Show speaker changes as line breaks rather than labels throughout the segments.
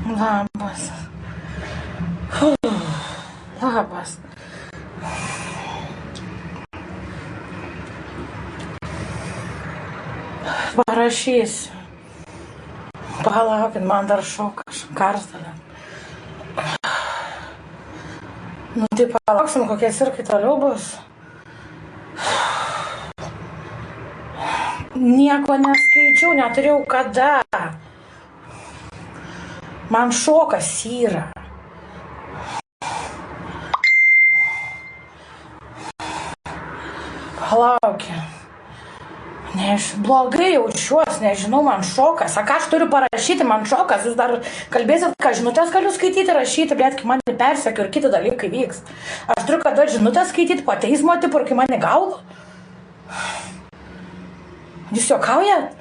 Labas. Labas. Parašysiu. Palaukit, man dar šokas, karštalė. Nu tai palauksim, kokie sirkai toliau bus. Nieko neskaičiau, neturėjau kada. Man šokas yra. Palaukit. Blogai jaučiuos, nežinau, man šokas. Ką aš turiu parašyti, man šokas. Jūs dar kalbėsit, ką žinutės galiu skaityti, rašyti, bet kai mane persekio ir kiti dalykai vyks. Aš turiu kada žinutės skaityti po teismo tipo ir kai mane gaudo. Jūs juokaujat?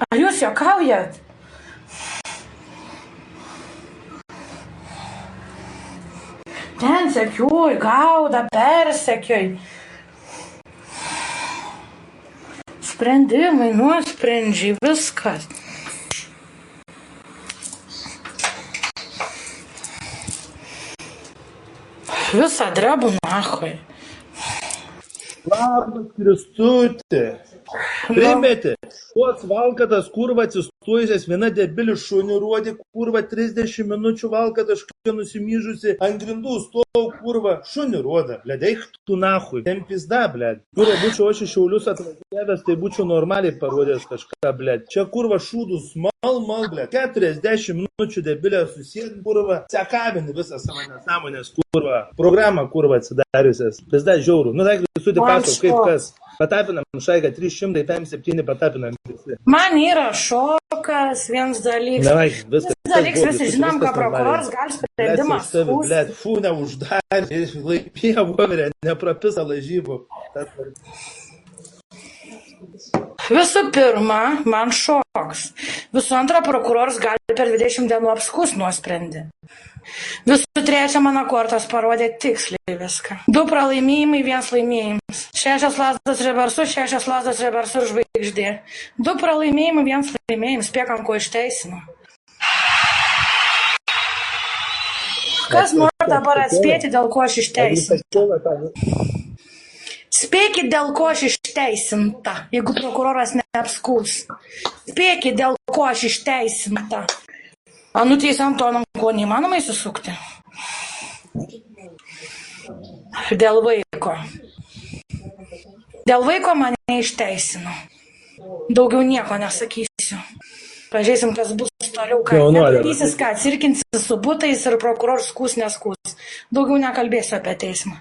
Ar jūs juokaujat? Ten sekiuoj, gauda, persekioj. Sprendimai, nuosprendžiai, viskas. Visą drebų nachoj.
Labas, Kristutė. Primeti, pats valkatas kurva atsistojusias, viena debilis šunį rodė, kurva 30 minučių valkatas nusimyžusi ant grindų stovau, kurva šunį roda. Bledai, tu nahui, ten pizda, bled. Kurva, būčiau aš iš Šiaulius atvažiavęs, tai būčiau normaliai parodęs kažką, bled. Čia kurva šūdus, mal, bled. 40 minučių debilė susėdin, kurva, sekavini visą savo nesąmonės, kurva. Programą, kurva, atsidariusias. Pizda, žiaurų. Nu, tai Kristutė pasako, kaip kas. Patapinam šaiką 357 patapinam visi.
Man yra šokas, vienas dalykas.
Davai, viskas.
Visi žinom, ką prokuroras gali sprendimą skųsti.
Blet, fū, neuždarė, laipėjo voverė, neprapisa lažybų.
Visų pirma, man šoks. Visų antra, prokuroras gali per 20 dienų apskųst nuosprendį. Visų trečia, mano kortos parodė tiksliai viską. 2 pralaimėjimai, 1 laimėjimas. 6 lazdas reversu, 6 lazdas reversu ir žvaigždė. 2 pralaimėjimai, 1 laimėjimas. Spėkam, ko išteisino. Kas nori dabar atspėti, dėl ko aš išteisinta? Spėkit, dėl ko aš išteisinta, jeigu prokuroras neapskūs. Spėkit, dėl ko aš išteisinta. Nuteisiant to, ko neįmanoma įsisukti. Dėl vaiko. Dėl vaiko mane išteisino. Daugiau nieko nesakysiu. Pažiūrėsim, kas bus toliau, ką nedarysis, ką atsirkinsis su butais ir prokuroras skūs neskūs. Daugiau nekalbėsiu apie teismą.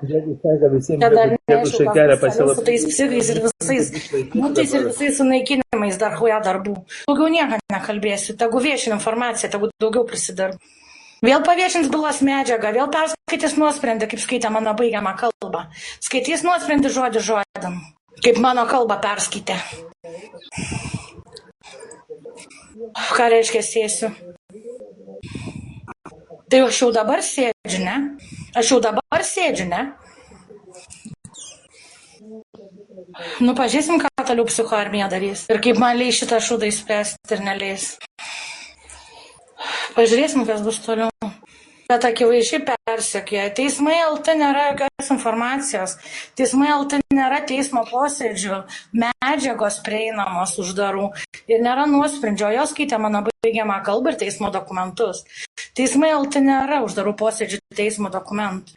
Žiūrėk, sąlyga visiems
su tais psichais ir visais butais ir visais sunaikinimais dar huja darbų. Daugiau nieko nekalbėsiu. Tegu viešina informaciją, tegu daugiau prisidarbu. Vėl paviešins bylos medžiagą, vėl perskaitys nuosprendį, kaip skaitė mano baigiamą kalbą. Skaitys nuosprendį žodį žodin, kaip mano kalbą perskaitė. Ką reiškia sėsiu? Tai aš jau dabar sėdžiu, ne? Nu, pažiūrėsim, ką toliau psichoarmija darys. Ir kaip man leis šitą šūdą įspręsti ir neleis. Pažiūrėsim, kas bus toliau. Bet akivaizdžiai persekioja. Teismai LT nėra jokios informacijos. Teismai LT nėra teismo posėdžių, medžiagos prieinamos uždarų. Ir nėra nuosprendžio. Jos skaitė mano baigiamą kalbą ir teismo dokumentus. Teismai LT nėra uždarų posėdžių teismo dokumentų.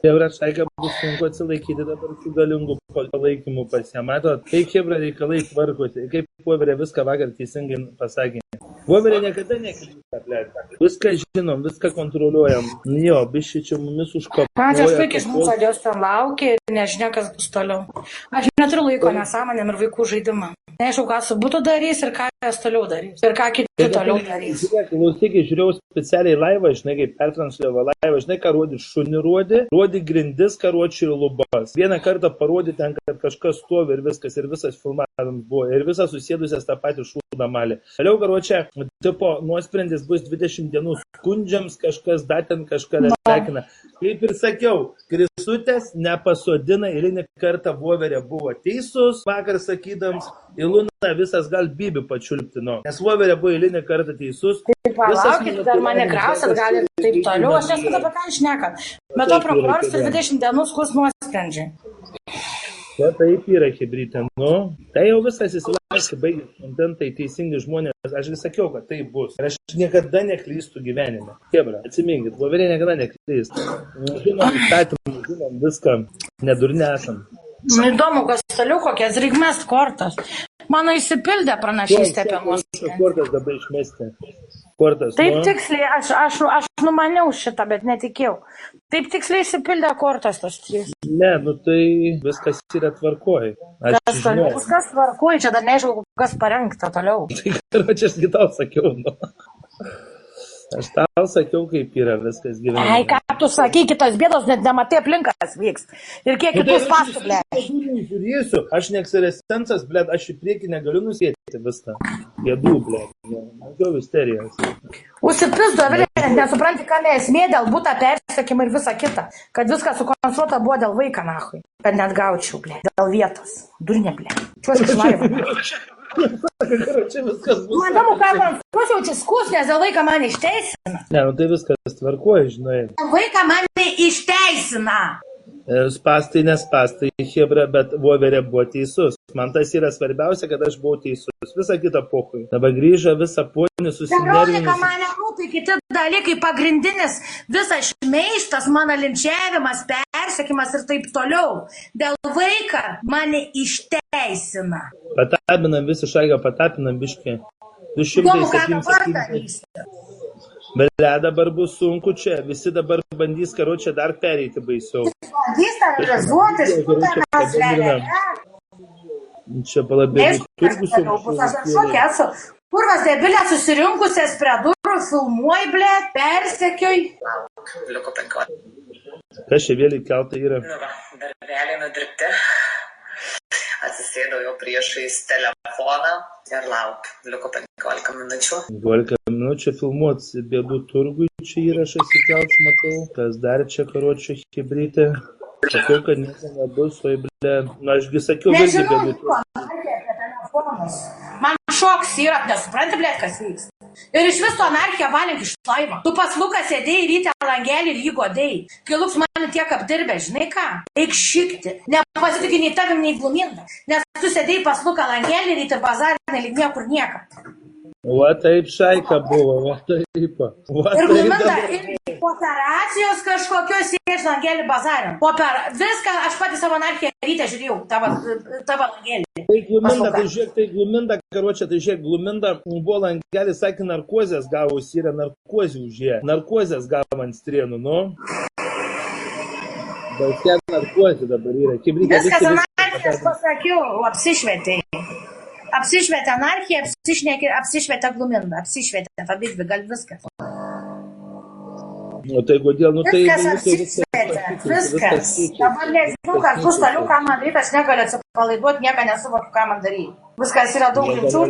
Hebra, šaiga bus sunku atsilaikyti dabar su galingu palaikymu pas ją. Matot, kaip Hebra reikalai tvarkosi, kaip voverė viską vakar teisingai pasakė. Voverė niekada neklysta, plėta. Viską žinom, viską kontroliuojam. Jo, biščiai čia mumis užkapoja.
Man aš puikiai žinau, kad jos ten laukia ir nežinia, kas bus toliau. Aš neturiu laiko nesąmonėm ir vaikų žaidimą. Neaišku, ką su būtų darys ir ką jos toliau darys. Ir ką kiti toliau darys.
Klausykai, žiūrėjau specialiai laivą, žinai, kaip pertransliavo laivą, žinai, ką rodė šunį rodė grindis, karuočių ir lubas. Vieną kartą parodė ten, kad kažkas stovi ir viskas, ir visas filmavimas buvo, ir visas susėdusias tą patį šūdą malį. Vėliau, karuočia, tipo, nuosprendis bus 20 dienų skundžiams, kažkas daten kažką netekina. Kaip ir sakiau, teisutės nepasodina, eilinį kartą Voverė buvo teisus, vakar sakydams, Ilūną visas gal Bibi pačiulptino, nes Voverė buvo eilinį kartą teisus.
Tai palaukit, dar mane krausit, gali taip toliau, aš nesu apie ką šnekant. Bet to prokuroras per 20 dienų skurs nuosprendžiai.
Taip yra, hebrytė, nu, tai jau visas įsivaizduosi, baigė, tai teisingi žmonės, aš sakiau, kad tai bus. Ir aš niekada neklystų gyvenime. Hebra, atsiminkit, Voverė niekada neklystų. Žinom įstatymą, žinom viską, nedurne esam.
Įdomu, kas toliau kokias reikmės kortas. Mano įsipildė pranašystė apie nuosprendį.
Kortas dabar išmesti. Kortas,
taip tiksliai, aš numaniau šitą, bet netikėjau. Taip tiksliai įsipildė kortas tos 3.
Ne, nu tai viskas yra tvarkoj.
Kas toliau, viskas tvarkoj, čia dar nežinau, kas parengta toliau.
Tai karočią aš tau sakiau, nu. Aš tau sakiau, kaip yra viskas gyvenime.
Ai, ką tu sakai, kitos bėdos net nematai aplinkas vyks. Ir kiek kitus pastų, ble.
Žiūrėsiu, aš ne ekstrasensas, ble, aš į priekį negaliu nusėti viską. Jėdų, ble. Daugiau isterijos.
Užsipizdu, Evelė, nesupranti, ką esmė dėl būta persekimą ir visa kita. Kad viskas sukonstruota buvo dėl vaiką, nahui. Kad net gaučiau, ble. Dėl vietos. Durnė, ble. Čiuoškis laivą. Man įdomu, ką konstruos jaučiu skus, nes dėl vaiką mane išteisina.
Ne, nu tai viskas tvarkoja, žinai.
Vaiką mane išteisina.
Spastai, nespastai, Hebra, bet Voverė buvo teisus. Man tas yra svarbiausia, kad aš buvau teisus. Visa kita pokui. Dabar grįžo visą ponį susinervinus.
Dabar mane rūpi kiti dalykai, pagrindinis visas šmeižtas, mano linčiavimas, persekimas ir taip toliau. Dėl vaiką mane išteisina.
Patapinam visi šaigą, patapinam biškį. 270. Bet dabar bus sunku čia, visi dabar bandys karočią dar pereiti baisiau.
Bandys terorizuoti, šputanas velia.
Čia palabėdų turgus.
Aš šokė esu. Kurvas debilė susirinkusias prie durų, filmuoj, ble, persekioj.
Liko 15.
Kas čia vėl įkelta yra?
Nu va, darbeliai nudirbti. Atsisėdau jau priešais telefoną ir laukiu. Liko 15 minučių.
15 minučių filmuoti bėdų turgui, čia įrašas įkelts, matau. Kas dar čia karočią hebrytė? Sakiau, kad nieko nebus, o ble. Nu, ašgi sakiau, vėlgi bėdų turgui.
Man šoks yra, nesupranti, ble, kas vyks. Ir iš viso anarchiją valink iš laivo. Tu pas Luką sėdėjai ryte langelį ir jį godėjai. Kai Luks mane tiek apdirbė, žinai ką? Eik šikti. Nepasitikė nei tavim, nei Gluminda. Nes tu sėdėjai pas Luką langelį ryte ir bazarinė lyg niekur nieka.
Va taip šaika buvo, va taip.
Ir Gluminda irgi operacijos kažkokios sėdž langelį bazarin. Viską aš pati savo anarchiją ryte žiūrėjau, tavo langelį.
Tai Gluminda, karočią, tai žiūrėk, Gluminda buvo langelį, sakė, narkozės gavus yra, narkozį užėjo. Narkozės gavo ant strienų, nu. Balkia narkozė dabar yra.
Viskas anarchija, aš pasakiau, apsišvietėjai. Apsišvietė anarchija, apsišvietė Gluminda, apsišvietė abidvi, gal viskas.
O tai kodėl, nu tai...
Viskas apsišvietė, viskas. Dabar nežinau, kad bus toliau, ką man daryti, aš negaliu atsipalaiduoti, nieko nesuvokiu, ką man daryti. Viskas yra daug rimčių,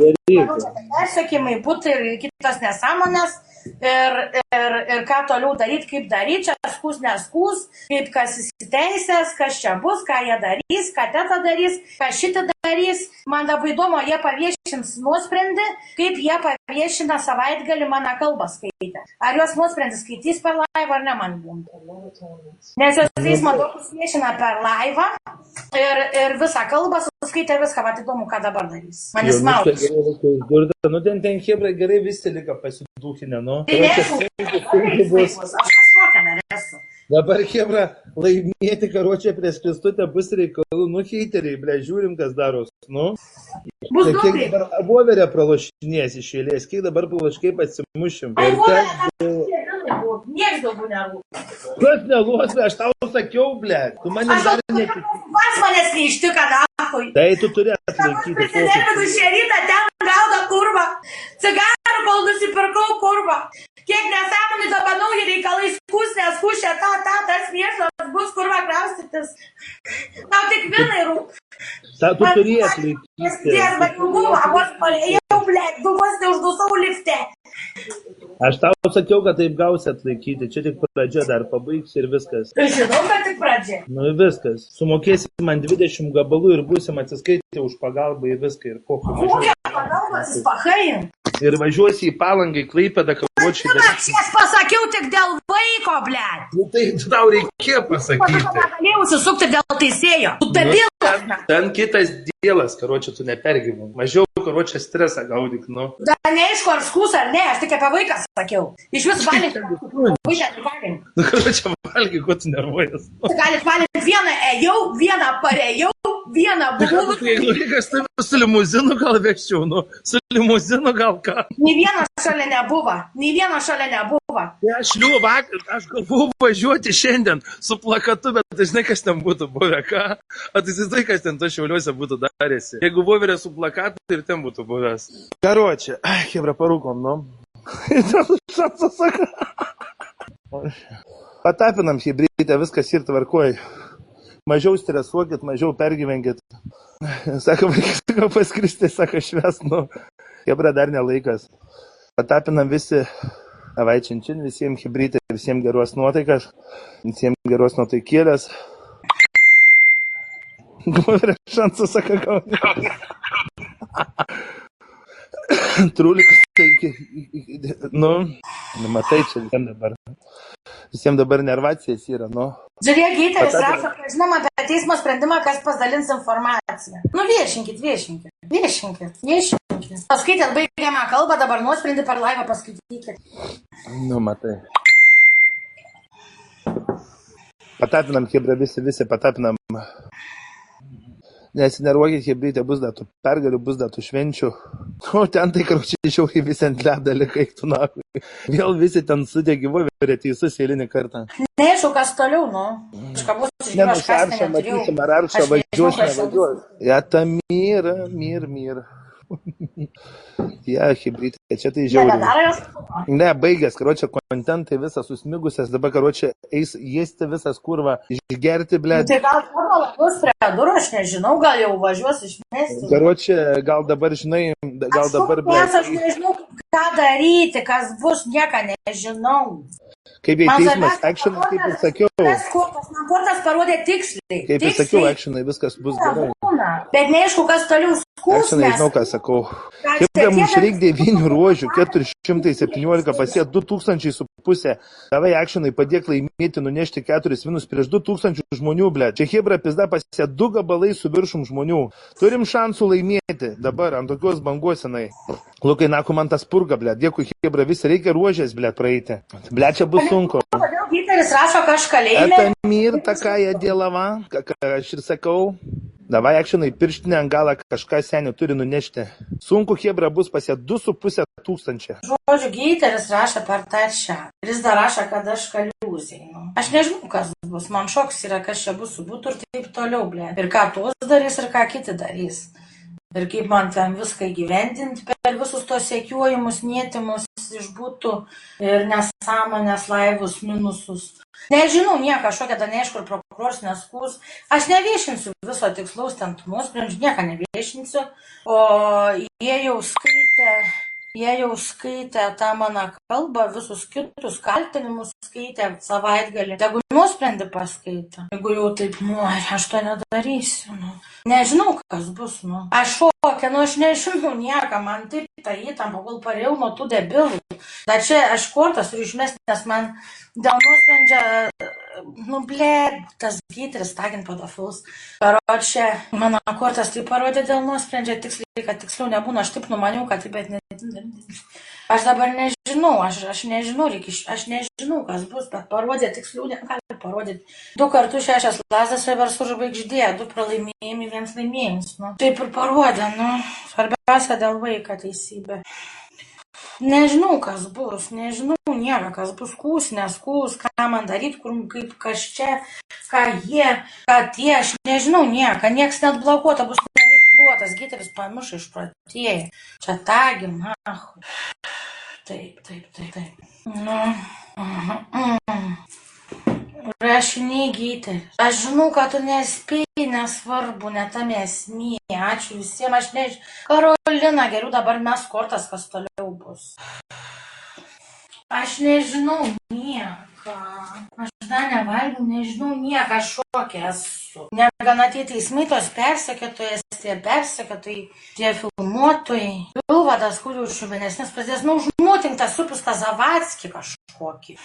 persekimai, būtų ir kitos nesąmonės. Ir ką toliau daryti, kaip daryti, čia skūs, neskūs, kaip kas įsiteisės, kas čia bus, ką jie darys, ką teta darys, ką šitą darys. Man labai įdomu, jie paviešins nuosprendį, kaip jie paviešina savaitgalį mano kalbą skaitę. Ar jos nuosprendį skaitys per laivą ar ne, man būtų. Nes jos teismo daug viešina per laivą ir visą kalbą suskaitė viską, va įdomu, ką dabar darys. Man įsmaudys.
Nu ten Hebra gerai visi lika pasidūkinę, nu.
Tai nežinau, aš kažkokią dar esu.
Dabar Hebra laimėti karočią prieš Kristutę bus reikalų, nu heiteriai, ble, žiūrim, kas daros, nu.
Bus
kiek dabar Voverė pralošinės iš eilės, kiek dabar praloškai pasimušim.
Ai, Voverė, nieks daugiau nerūp.
Kas nelūs, aš tau sakiau, ble, tu manim dar netik.
Vas manęs neištika, nakui.
Tai tu turi atlaikyti.
Prisinervinu šią rytą, ten gauda kurva. Cigarų, kol nusipirkau kurva. Kiek nesąmonį dabar nauji reikalai skus, neskus, tas mėšlas bus kurva kraustytis. Tau tik vienai rūp.
Tu turi atlaikyti.
Ties, bet jau buvo, vos palėjau, blėt, tu vos neuždusau lifte.
Aš tau sakiau, kad taip gausi atlaikyti. Čia tik pradžia, dar pabaigs ir viskas.
Žinau, kad tik pradžia. pradžia.
Nu ir viskas. Sumokėsi man 20 gabalų ir būsim atsiskaitę už pagalbą ir viską. Ir
Kokia pagalba, jis pahain?
Ir važiuosi į Palangą, į Klaipėdą, karočiai.
Aš pasakiau tik dėl vaiko, blėt.
Nu tai tau reikėjo pasakyti.
Negalėjau susukti dėl teisėjo. Tu debilas.
Ten kitas dėlas, karočiai, tu nepergyvink. Mažiau, karočiai, stresą gaudyk, nu.
Dar neaišku, ar skūs ar ne, aš tik apie vaiką sakiau. Iš vis valink. Vaiką valink.
Nu, karočiai, valgyk, ko tu nervuojas.
Galit valint vieną ėjau, vieną parėjau, vieną buvau.
Nu, kas tai su limuzinu gal vežčiau, nu. Su limuzinu gal ką.
Nei vieno šalia nebuvo. Nei vieno šalia nebuvo.
Aš vakar, aš galvoju važiuoti šiandien su plakatu, bet tai žinai, kas ten būtų buvę, ką? O tai žinai, kas ten to Šiauliuose būtų darėsi. Jeigu voverė su plakatu, tai ir ten būtų buvęs. Karočią, hebra, parūkom, nu. Šansas sako. Patapinam hebrytę, viskas ir tvarkoj. Mažiau stresuokit, mažiau pergyvenkit. Sako, vaikas paskristi, sako, švest, nu. Hebra, dar nelaikas. Patapinam visi. Davai činčin, visiems hebrytė, visiems geros nuotaikas, visiems geros nuotaikėlės. Goverė šansas, sako, gauni. Trūlikas, tai, nu, matai, čia visiems dabar nervacijas yra, nu.
Žiūrėk, Gyteris rašo, žinom apie teismo sprendimą, kas pasidalins informaciją. Nu, viešinkit. Paskaitėt baigiamą kalbą, dabar nuosprendį per laivą paskaitykit.
Nu, matai. Patapinam, hebra, visi patapinam. Nesinervuokit, hebrytė, bus datų pergalių, bus datų švenčių. O ten tai, karočiai, žiauriai visi ant ledą likaiktų nakui. Vėl visi ten sudėgi voverė teisus eilinį kartą.
Neaišku, kas toliau, nu. Kažkabus išgyvo, aš kas
neturėjau. Matysim, ar aršą važiuos. Ja, ta mir. Ja, hebrytė, čia tai žiauriai. Ne, baigęs, karočią, kontentai visas susmigusias, dabar, karočią, eis jėsti visas kurva, išgerti, blėt.
Tai gal kurva labus prie durų, aš nežinau, gal jau važiuos išmesti.
Karočią, gal dabar, žinai, gal dabar, blėt.
Aš nežinau, ką daryti, kas bus, nieko nežinau.
Kaip jai teismas, actionai, kaip ir sakiau.
Man kortas parodė tiksliai.
Kaip ir sakiau, actionai, viskas bus gerai.
Bet neaišku, kas toliau skūs.
Actionai, žinau, ką sakau. Kaip mums reikia 9 ruožių, 417 pasie 2500. Davai, actionai, padėk laimėti, nunešti 4 vinus prieš 2000 žmonių, blėt. Čia hebra pizda pasie 2 gabalai su viršum žmonių. Turim šansų laimėti dabar ant tokios bangos senai. Lukai, naku, man tas purga, blėt. Dėkui, hebra, vis reikia ruožės, blėt, praeiti. Blėt, čia bus sunku.
Kodėl Gyteris rašo kažką lėlė?
Это мир такая делова, как aš ir sakau. Davai, actionai, pirštinę ant galą kažką senių turi nunešti. Sunku, hebra, bus pasie 2500.
Žodžiu, Gyteris rašo per tačią. Ir jis dar rašo, kad aš kaliūzai. Nu. Aš nežinau, kas bus. Man šoks yra, kas čia bus su būtų ir taip toliau, blė. Ir ką tuos darys, ir ką kiti darys. Ir kaip man ten viską įgyvendinti per visus tos siekiuojimus, nėtimus išbūtų ir nesąmonės, laivus, minusus. Nežinau nieko, kažkokia dar neaišku, ir prokuroras neskūs. Aš neviešinsiu viso tikslaus ten nuosprendžių, nieką neviešinsiu. O jie jau skaitė tą mano kalbą, visus kitus kaltinimus skaitė savaitgalį. Tegu nuosprendį paskaitė. Jeigu jau taip nori, aš to nedarysiu. Nu. Nežinau, kas bus. Nu. Aš šokia, aš nežinau nieką, man taip tą įtampą, gal parėjau nuo tų debilų. Dar čia aš kortas turiu išmesti, nes man dėl nuosprendžio, tas Gyteris tagint pedofilus. Karočią, mano kortas tai parodė dėl nuosprendžio, tiksliai, kad tiksliau nebūna, aš taip numaniau, kad taip, bet ne. Aš dabar nežinau, aš nežinau, kas bus, bet parodė, tiksliau negali parodyti. 2 kartus 6 lazdas reversų žvaigždė, 2 pralaimėjimai, 1 laimėjimas. Nu. Taip ir parodė, svarbiausia dėl vaiko teisybė. Nežinau, kas bus, nežinau nieko, kas bus skūs, neskūs, ką man daryti, kaip kas čia, ką jie, ką tie, aš nežinau nieko, nieks net blokuota bus neveikluotas, Gyteris pamiršo išprotėję. Čia tagim, ahu. Taip. Nu. Rašiniai, Gyteris. Aš žinau, kad tu nespėjai, nesvarbu, net tam esmė. Ačiū visiems, aš nežinau. Karolina, geriau dabar mes kortas, kas toliau bus. Aš nežinau nieko. Ką? Aš dar nevalgiau, nežinau, nieką šokė esu. Negana tie teismai, tos persekėtojas, tie persekėtojai, tie filmuotojai. Pilvadas, kurių šuvinesnis prasidės, užmuotink tą supistą Zavatskį kažkokį.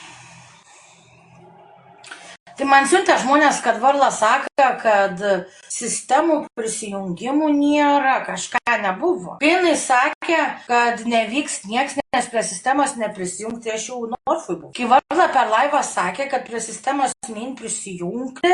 Tai man siuntė žmonės, kad Varlas sako, kad sistemų prisijungimų nėra, kažką nebuvo. Kai jinai sakė, kad nevyks nieks, nes prie sistemos neprisijungti, aš jau Norfui buvau. Kai Varla per laivą sakė, kad prie sistemos nein prisijungti,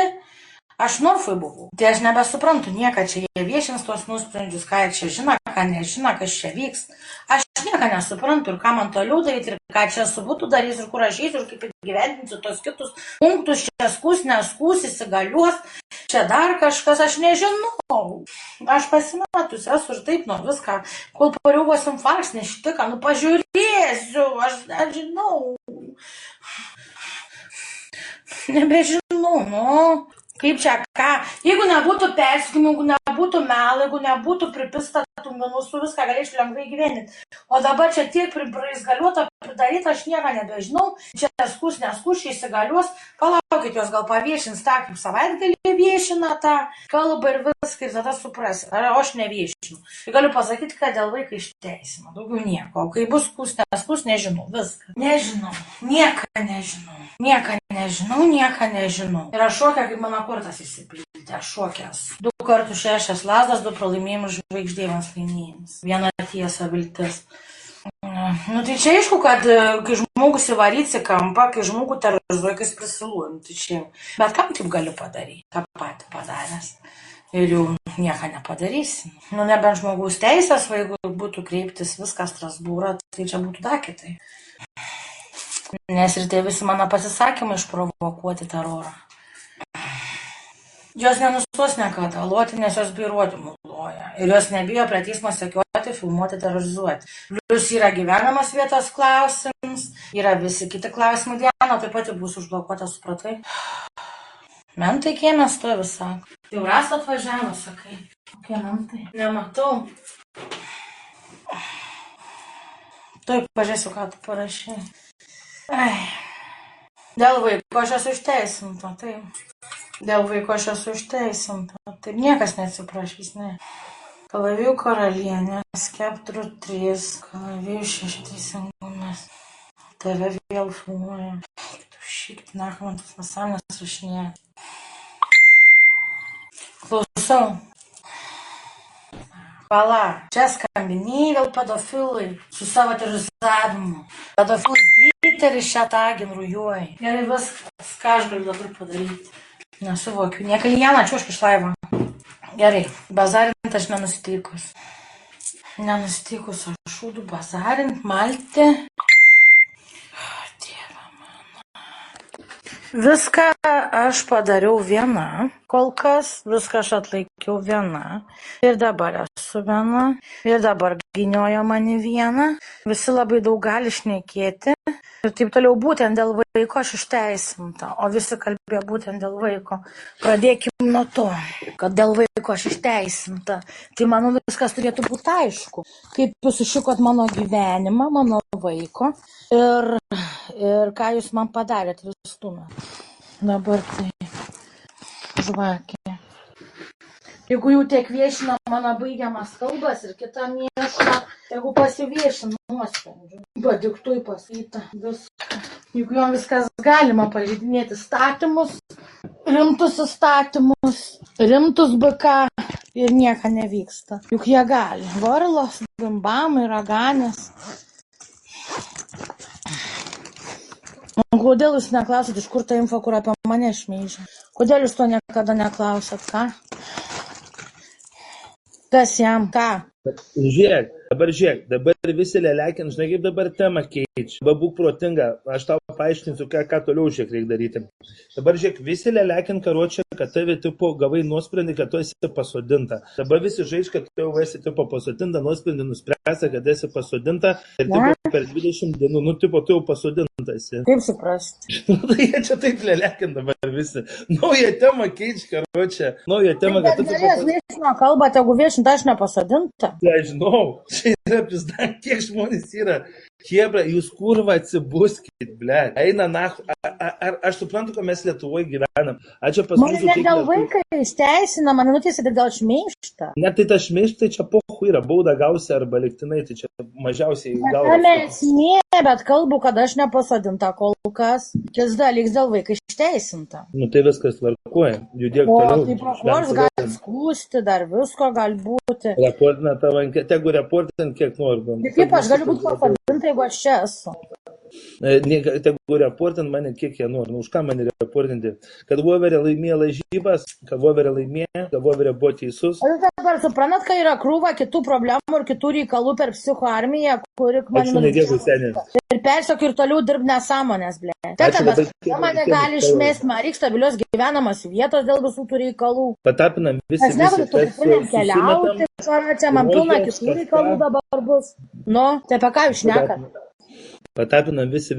aš Norfui buvau. Tai aš nebesuprantu nieką, čia jie viešins tos nusprendžius, ką jie čia žino, ką nežino, kas čia vyks. Aš nieką nesuprantu ir ką man toliau daryti, ir ką čia su būtų darys, ir kur aš eisiu, ir kaip įgyvendinsiu tos kitus punktus, čia skūs, neskūs, įsigaliuos, čia dar kažkas, aš nežinau. Aš pasimetus esu ir taip, viską, kol pariuvos infarks neštika, pažiūrėsiu, aš nežinau. Nebežinau, kaip čia ką. Jeigu nebūtų persikimų, jeigu nebūtų melo, jeigu nebūtų pripista tų minusų, viską galėčiau lengvai gyveninti. O dabar čia tiek praizgaliuota, pridaryta, aš nieko nebežinau. Čia skūs, neskūs, čia įsigaliuos. Palaukit, jos gal paviešins tą, kaip savaitgalį viešina tą kalbą ir viską, ir tada suprasi. Ar aš neviešinu. Tai galiu pasakyti, kad dėl vaiką išteisino. Daugiau nieko. O kai bus skūs, neskūs, nežinau. Viską. Nežinau. Nieką nežinau. Nieką nežinau, nieką nežinau. Ir aš šokia, kaip mano kortas įsipildė. Aš šokęs. 2 kartus 6 lazdas, 2 pralaimėjimus, žvaigždėjimas laimėjimas. Viena tiesa viltis. Tai čia aišku, kad kai žmogus įvaryts į kampą, kai žmogų terorizuoja, kai jis prisiluoja. Tai čia. Bet kam taip galiu padaryti? Tą patį padaręs. Ir jau nieko nepadarysim. Nebent žmogaus teisės, jeigu būtų kreiptis viskas Strasbūrą, tai čia būtų dar kitai. Nes ir tie visi mano pasisakymai išprovokuoti terorą. Jos nenustos niekada loti, nes jos be įrodymų loja. Ir jos nebijo prie teismo sekiuoti, filmuoti, terorizuoti. Plius yra gyvenamas vietos klausimas, yra visi kiti klausimai. Diana taip pat bus užblokuota, supratai? Mentai kėmės to visą. Jau Rasa atvažiavo, sakai. Kokie mentai? Nematau. Tuoj pažiūrėsiu, ką tu parašai. Dėl vaiko aš esu išteisinta, taip. Dėl vaiko aš esu išteisinta, taip. Niekas neatsiprašys, ne. Kalavijų karalienė, skeptrų 3, kalavijų 6 teisingumas. Tave vėl filmuoja. Šikti, nachmantas, pasąmonės rašinėje. Klausau. Pala, čia skambiniai vėl pedofilai su savo terorizavimu. Pedofilus giteris šią tagin rujuoja. Gerai, viskas, ką aš galiu dabar padaryti. Nesuvokiu, nieka Lijana, čiuošk iš laivo. Gerai, bazarint aš nenusiteikus. Nenusiteikus aš šūdu bazarint, malti. Viską aš padariau viena, kol kas, viską aš atlaikiau viena. Ir dabar esu viena, ir dabar gyniojo mane viena. Visi labai daug gali šnekėti. Ir taip toliau būtent dėl vaiko aš išteisinta, o visi kalbėjo būtent dėl vaiko. Pradėkime nuo to, kad dėl vaiko aš išteisinta. Tai manau viskas turėtų būti aišku. Kaip jūs iššikot mano gyvenimą, mano vaiko ir ką jūs man padarėt vistumą. Dabar tai žvakė. Jeigu jau tiek viešina mano baigiamas kalbas ir kitą mėšą, jeigu pasiviešina nuosprendžių, padiktuj pasakyta viską. Jeigu jom viskas galima pažeidinėti įstatymus, rimtus įstatymus, rimtus BK ir nieko nevyksta. Juk jie gali. Varlos, Bimbamai, Raganės. O kodėl jūs neklausot, iš kur ta info, kur apie mane šmeižia? Kodėl jūs to niekada neklausot, ką? Kas jam, ką?
Žiūrėk, dabar visi lelekin, žinai, kaip dabar temą keičia. Dabar būk protinga, aš tau paaiškinsiu, ką toliau šiek reikia daryti. Dabar žiūrėk, visi lelekin karočią, kad tave tipo gavai nuosprendį, kad tu esi pasodinta. Dabar visi žaiš, kad tu jau esi tipo pasodinta, nuosprendį nuspręsta, kad esi pasodinta ir tipo per 20 dienų, tipo tu jau pasodinta esi.
Kaip suprasti?
Tai jie čia taip lelekin dabar visi. Naują temą keičia, karočią. Naują temą, kad tu tipo...
Bet viešino kalbą, tegu viešinta, aš nepasodinta.
Tai žinau, čia yra pizdan, kiek žmonės yra. Chebra, jūs kurva atsibuskit, ble. Eina nahu. Aš suprantu, kad mes Lietuvoje gyvenam. Čia pas
Mane ne dėl vaiką išteisina, mane nuteisė dėl šmeižtą.
Ne, tai ta šmeižtai čia pochu yra, bauda gausi arba liktinai, tai čia mažiausiai gal.
Tame esmė, bet kalbu, kad aš nepasodinta kol kas. Kis dalyks dėl vaiką išteisinta.
Nu tai viskas tvarkuoja, judėk
O
toliau.
tai prokuroras gali skūsti, dar visko gali būti.
Reportina tavo anketą, tegu reportint kiek nori.
Tai kaip aš galiu būti pasodinta, jeigu aš čia esu?
Tegu reportint mane kiek jie nori. Nu, už ką mane reportinti? Kad Voverė laimėjo lažybas, kad Voverė laimėjo, kad Voverė buvo teisus.
O jūs dabar suprantat, kad yra krūva kitų problemų ir kitų reikalų per psichoarmiją, kuri
Ačiū nedėkui, seniai.
ir persiok ir toliau dirb nesąmonės, ble. Teta, mane gali išmesti, man reiks stabilios gyvenamos vietos dėl visų tų reikalų.
Patapinam visi.
Aš negaliu tu kiekvienam keliauti, čia man pilna kitų reikalų dabar bus. Nu, tai apie ką jūs šnekat?
Patapinam visi.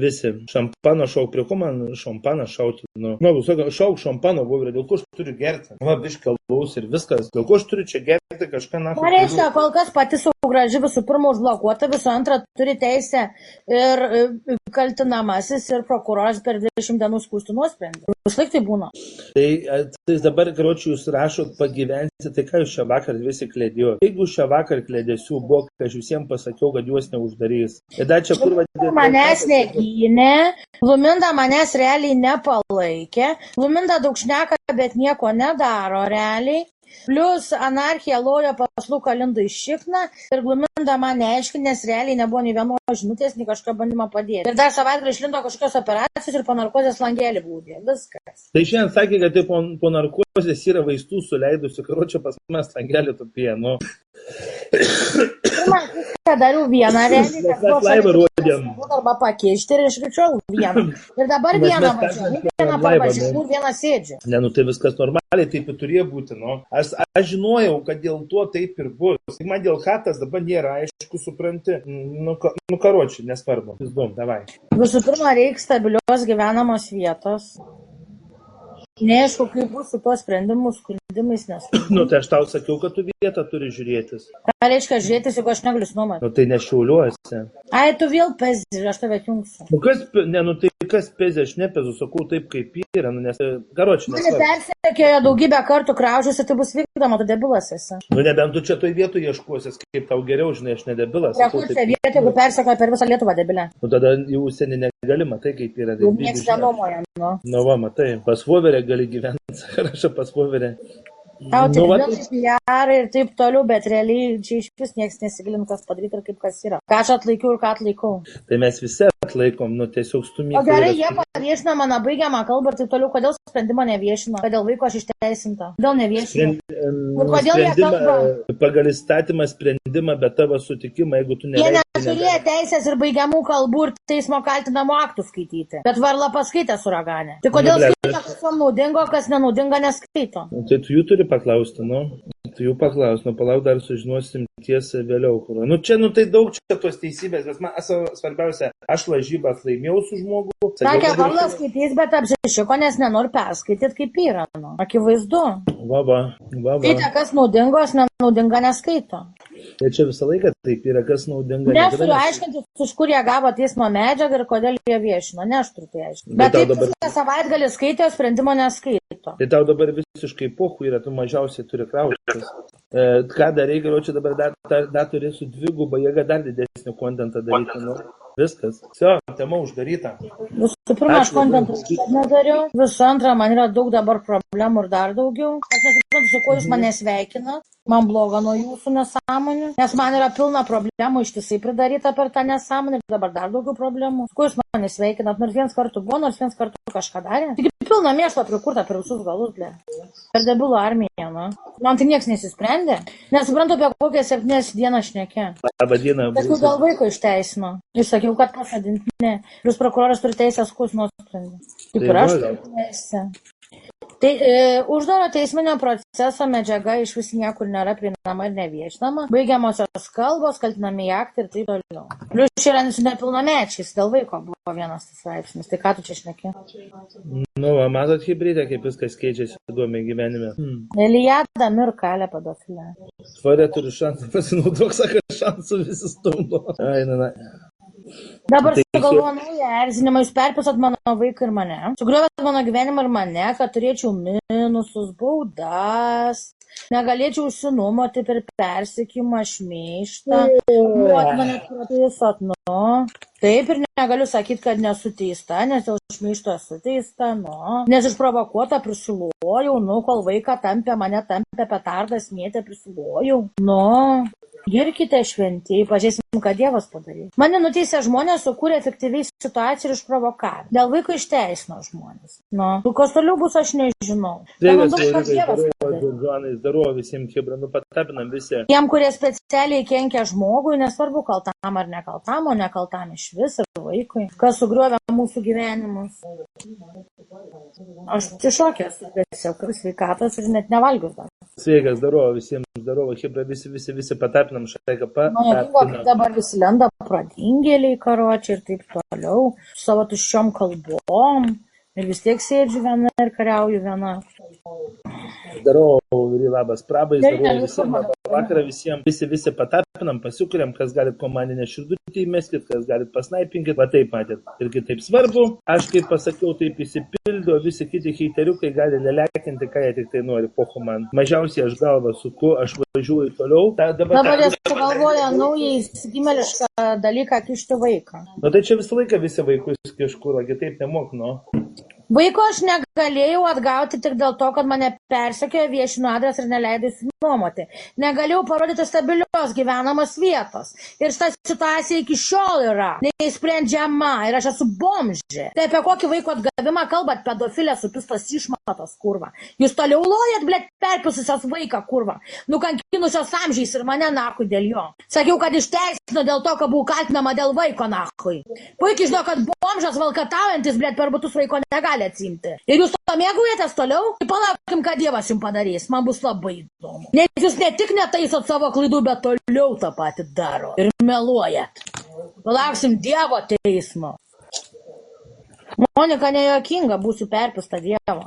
Šampano šauk, prie ko man šampaną šauti? Nu, šauk šampano, Voverė, dėl ko aš turiu gerti? Va, biškalbaus ir viskas. Dėl ko aš turiu čia gerti kažką nahu?
Man reiškia, kol kas pati graži visų pirma užblokuota, visų antra turi teisę ir kaltinamasis ir prokuroras per 20 dienų skųsti nuosprendį. Vislaik tai būna.
Tai dabar, karočiui, jūs rašot pagyvensi, tai ką jūs šią vakar visi klėdėjo? Jeigu šią vakar klėdėsių buvo, kai aš visiems pasakiau, kad juos neuždarys. Ir dar čia kur vadinasi?
Manęs negynė, Luminda manęs realiai nepalaikė, Luminda daug šneka, bet nieko nedaro realiai. Plius anarchija lojo paslų kalindų iš šikną ir Luminda man neaiškina, nes realiai nebuvo nei vienos žinutės, nei kažką bandymą padėti. Ir dar savaitgalį išlindo kažkokios operacijos ir po narkozės langelį būdė. Viskas.
Tai šiandien sakė, kad tai po narkozės yra vaistų suleidusi, karočią pas mes langelį tupėje, nu.
Man viską dariau vieną realiai, kad buvo šalia arba pakeisti ir išričiau vieną. Ir dabar vieną važiuoju, vieną parvažiuoju ir vieną sėdžiu.
Ne, nu tai viskas normaliai, taip ir turėjo būti, nu. Aš žinojau, kad dėl to taip ir bus. Tik man dėl chatas dabar nėra aišku, supranti. Nu karočiui, nesvarbu. Visdom, davai.
Visų pirma, reikia stabilios gyvenamos vietos. Neaišku, kaip bus su tuo sprendimu, skundimais nesvarbu.
Nu tai aš tau sakiau, kad tu vietą turi žiūrėtis.
Ką reiškia žiūrėtis, jeigu aš negaliu nuomoti?
Nu tai nešiauliuosi.
Ai, tu vėl pezi, aš tave atjungsiu.
Kas pezi, aš nepezu, sakau taip kaip yra, nu nes, karočiui,
nesvarbu. Mane persekiojo daugybę kartų kraužiusi, tai bus vykdoma, tu debilas esi.
Nu nebent tu čia toj vietoj ieškuosies, kaip tau geriau, žinai, aš nedebilas.
Prie kur čia vietoj, jeigu persekiojo per visą Lietuvą, debilę?
Nu tada į užsienį negali, matai, kaip yra.
Niekas nenuomoja, nu.
Nu va, matai, pas Voverę gali gyventi, rašo pas Voverę.
Tau tik vėl PR ir taip toliau, bet realiai čia iš vis niekas nesigilin, kas padaryti ir kaip kas yra. Ką aš atlaikiau ir ką atlaikau.
Tai mes visi atlaikom, nu tiesiog stumėk.
O gerai, jie paviešino mano baigiamą kalbą ir taip toliau, kodėl sprendimo neviešino, kodėl vaiko aš išteisinta, kodėl neviešino. Kodėl jie kalba?
Pagal įstatymą sprendimą, bet tavo sutikimą, jeigu tu
jie neturėjo teisės ir baigiamų kalbų ir teismo kaltinamų aktų skaityti, bet varla paskaitė suraganė. Tai kodėl skaito, kas jam naudingo, kas nenaudinga neskaito?
Tai tu jų turi paklausti, nu. Tu jų paklaus, nu palauk dar sužinosim tiesą vėliau. Nu čia, nu tai daug čia tos teisybės, bet man svarbiausia, aš lažybas laimėjau su žmogu.
Sakė, varlas skaitys, bet apsišiko, nes nenori perskaityti, kaip yra, nu. Akivaizdu.
Va.
Skaitė, kas naudingos, nenaudinga neskaito.
Tai čia visą laiką taip yra, kas naudinga.
Ne, aš turiu aiškinti, iš kur jie gavo teismo medžiagą ir kodėl jie viešino. Ne, aš turiu tai aiškinti. Bet taip visą savaitgalį skaitė, sprendimo neskaito.
Tai tau dabar visiškai pochu yra, tu mažiausiai turi krautis. Ką darai, galiu čia dabar dar turėsiu dvigubą jėgą, dar didesnį kontentą daryti. Nu. Viskas. Sio, tema uždaryta.
Visų pirma, aš kontentą nedariau. Visų antra, man yra daug dabar problemų ir dar daugiau. Aš nesuprantu, su kuo jūs mane sveikinat. Man bloga nuo jūsų nesąmonių, nes man yra pilna problemų ištisai pridaryta per tą nesąmonę ir dabar dar daugiau problemų. Kuo jūs mane sveikinat, nors vienas kartų buvo, nors vienas kartų kažką darė. Tik pilna mėšla prikurta per visus galus, ble. Per debilų armiją, na. Man tai nieks nesisprendė. Nesuprantu, apie kokią 7 dieną šnekė.
Labą dieną.
Sakiau, gal vaiko išteisino. Ir sakiau, kad pasadinti ne. Jūs prokuroras turi teisę skųsti nuosprendį. Kaip ir aš turiu teisę. Tai uždaro teisminio proceso medžiaga iš vis niekur nėra prieinama ir neviešinama. Baigiamosios kalbos, kaltinami aktai ir taip toliau. Plius yra su nepilnamečiais, dėl vaiko buvo vienas tas straipsnis. Tai ką tu čia šneki?
Nu, va, matot hibridė, kaip viskas keičiasi įdomiai gyvenime.
Elijada Mirkalė pedofilė.
Tvarė turi šansą, pasinaudok, sako, šansų visi stumdo. Ai, na.
Dabar
Tai
sugalvoju naują erzinimą, jūs perpisat mano vaiką ir mane. Sugriovėt mano gyvenimą ir mane, kad turėčiau minusus, baudas, negalėčiau užsinuomoti per persekimą, šmeižtą, mane prateisat, nu. Taip ir negaliu sakyti, kad nesu teista, nes dėl šmeižto esu teista, nu. Nes išprovokuota prisilojau, nu, kol vaiką tampė, mane tampė, petardas mėtė, prisilojau, nu. Girkite šventieji, pažiūrėsim, ką Dievas padarė. Mane nuteisę žmonės sukūrė efektyviai situaciją ir išprovokavę. Dėl vaiko išteisino žmonės. Nu, kas toliau bus, aš nežinau.
Здорово visiems, chebra, nu patapinam visi.
Tiem, kurie specialiai kenkia žmogui, nesvarbu kaltam ar nekaltam, o nekaltam iš vis ir vaikui. Kas sugriovė mūsų gyvenimus. Aš šokęs, tiesiog sveikatos ir net nevalgius dar.
Sveikas, здорово visiems, здорово, chebra, visi patapinam šaika
patapinam. Dabar visi lenda pradingėliai karočiai ir taip toliau, su savo tuščiom kalbom ir vis tiek sėdžiu viena ir kariauju viena.
Здорово, labas prabai, здорово visiems, vakarą visiems, visi patapinam, pasiukuriam, kas galit komandinę širdutį įmeskit, kas galit pasnaipinkit, va taip matėt, irgi taip svarbu, aš kaip pasakiau, taip įsipildo, visi kiti heiteriukai gali lelekinti, ką jie tik tai nori, pohu man, mažiausiai aš galvą suku, aš važiuoju toliau.
Dabar jis sugalvoja naują įsigimelišką dalyką kišti vaiką.
Nu tai čia visą laiką visi vaikus kiškuragi, taip nemok, nu.
Vaiko aš negalėjau atgauti tik dėl to, kad mane persekiojo, viešino adresą ir neleido išsinuomoti. Negalėjau parodyti stabilios gyvenamos vietos. Ir šita situacija iki šiol yra neįsprendžiama ir aš esu bomžė. Tai apie kokį vaiko atgavimą kalbat, pedofilė supistas išmatos, kurva. Jūs toliau lojat, blėt, perpisusios vaiką, kurva. Nukankinusios amžiais ir mane nakui dėl jo. Sakiau, kad išteisino dėl to, kad buvau kaltinama dėl vaiko nakui. Puikiai žinau, kad bomžas valkataujantis, blėt, per butus vaiko negali atsimti. Ir jūs to mėgaujatės toliau? Tai palaukim, ką Dievas jums padarys. Man bus labai įdomu. Nes jūs ne tik netaisot savo klaidų, bet toliau tą patį daro. Ir meluojat. Palauksim Dievo teismo. Monika nejuokinga, būsiu perpista Dievo.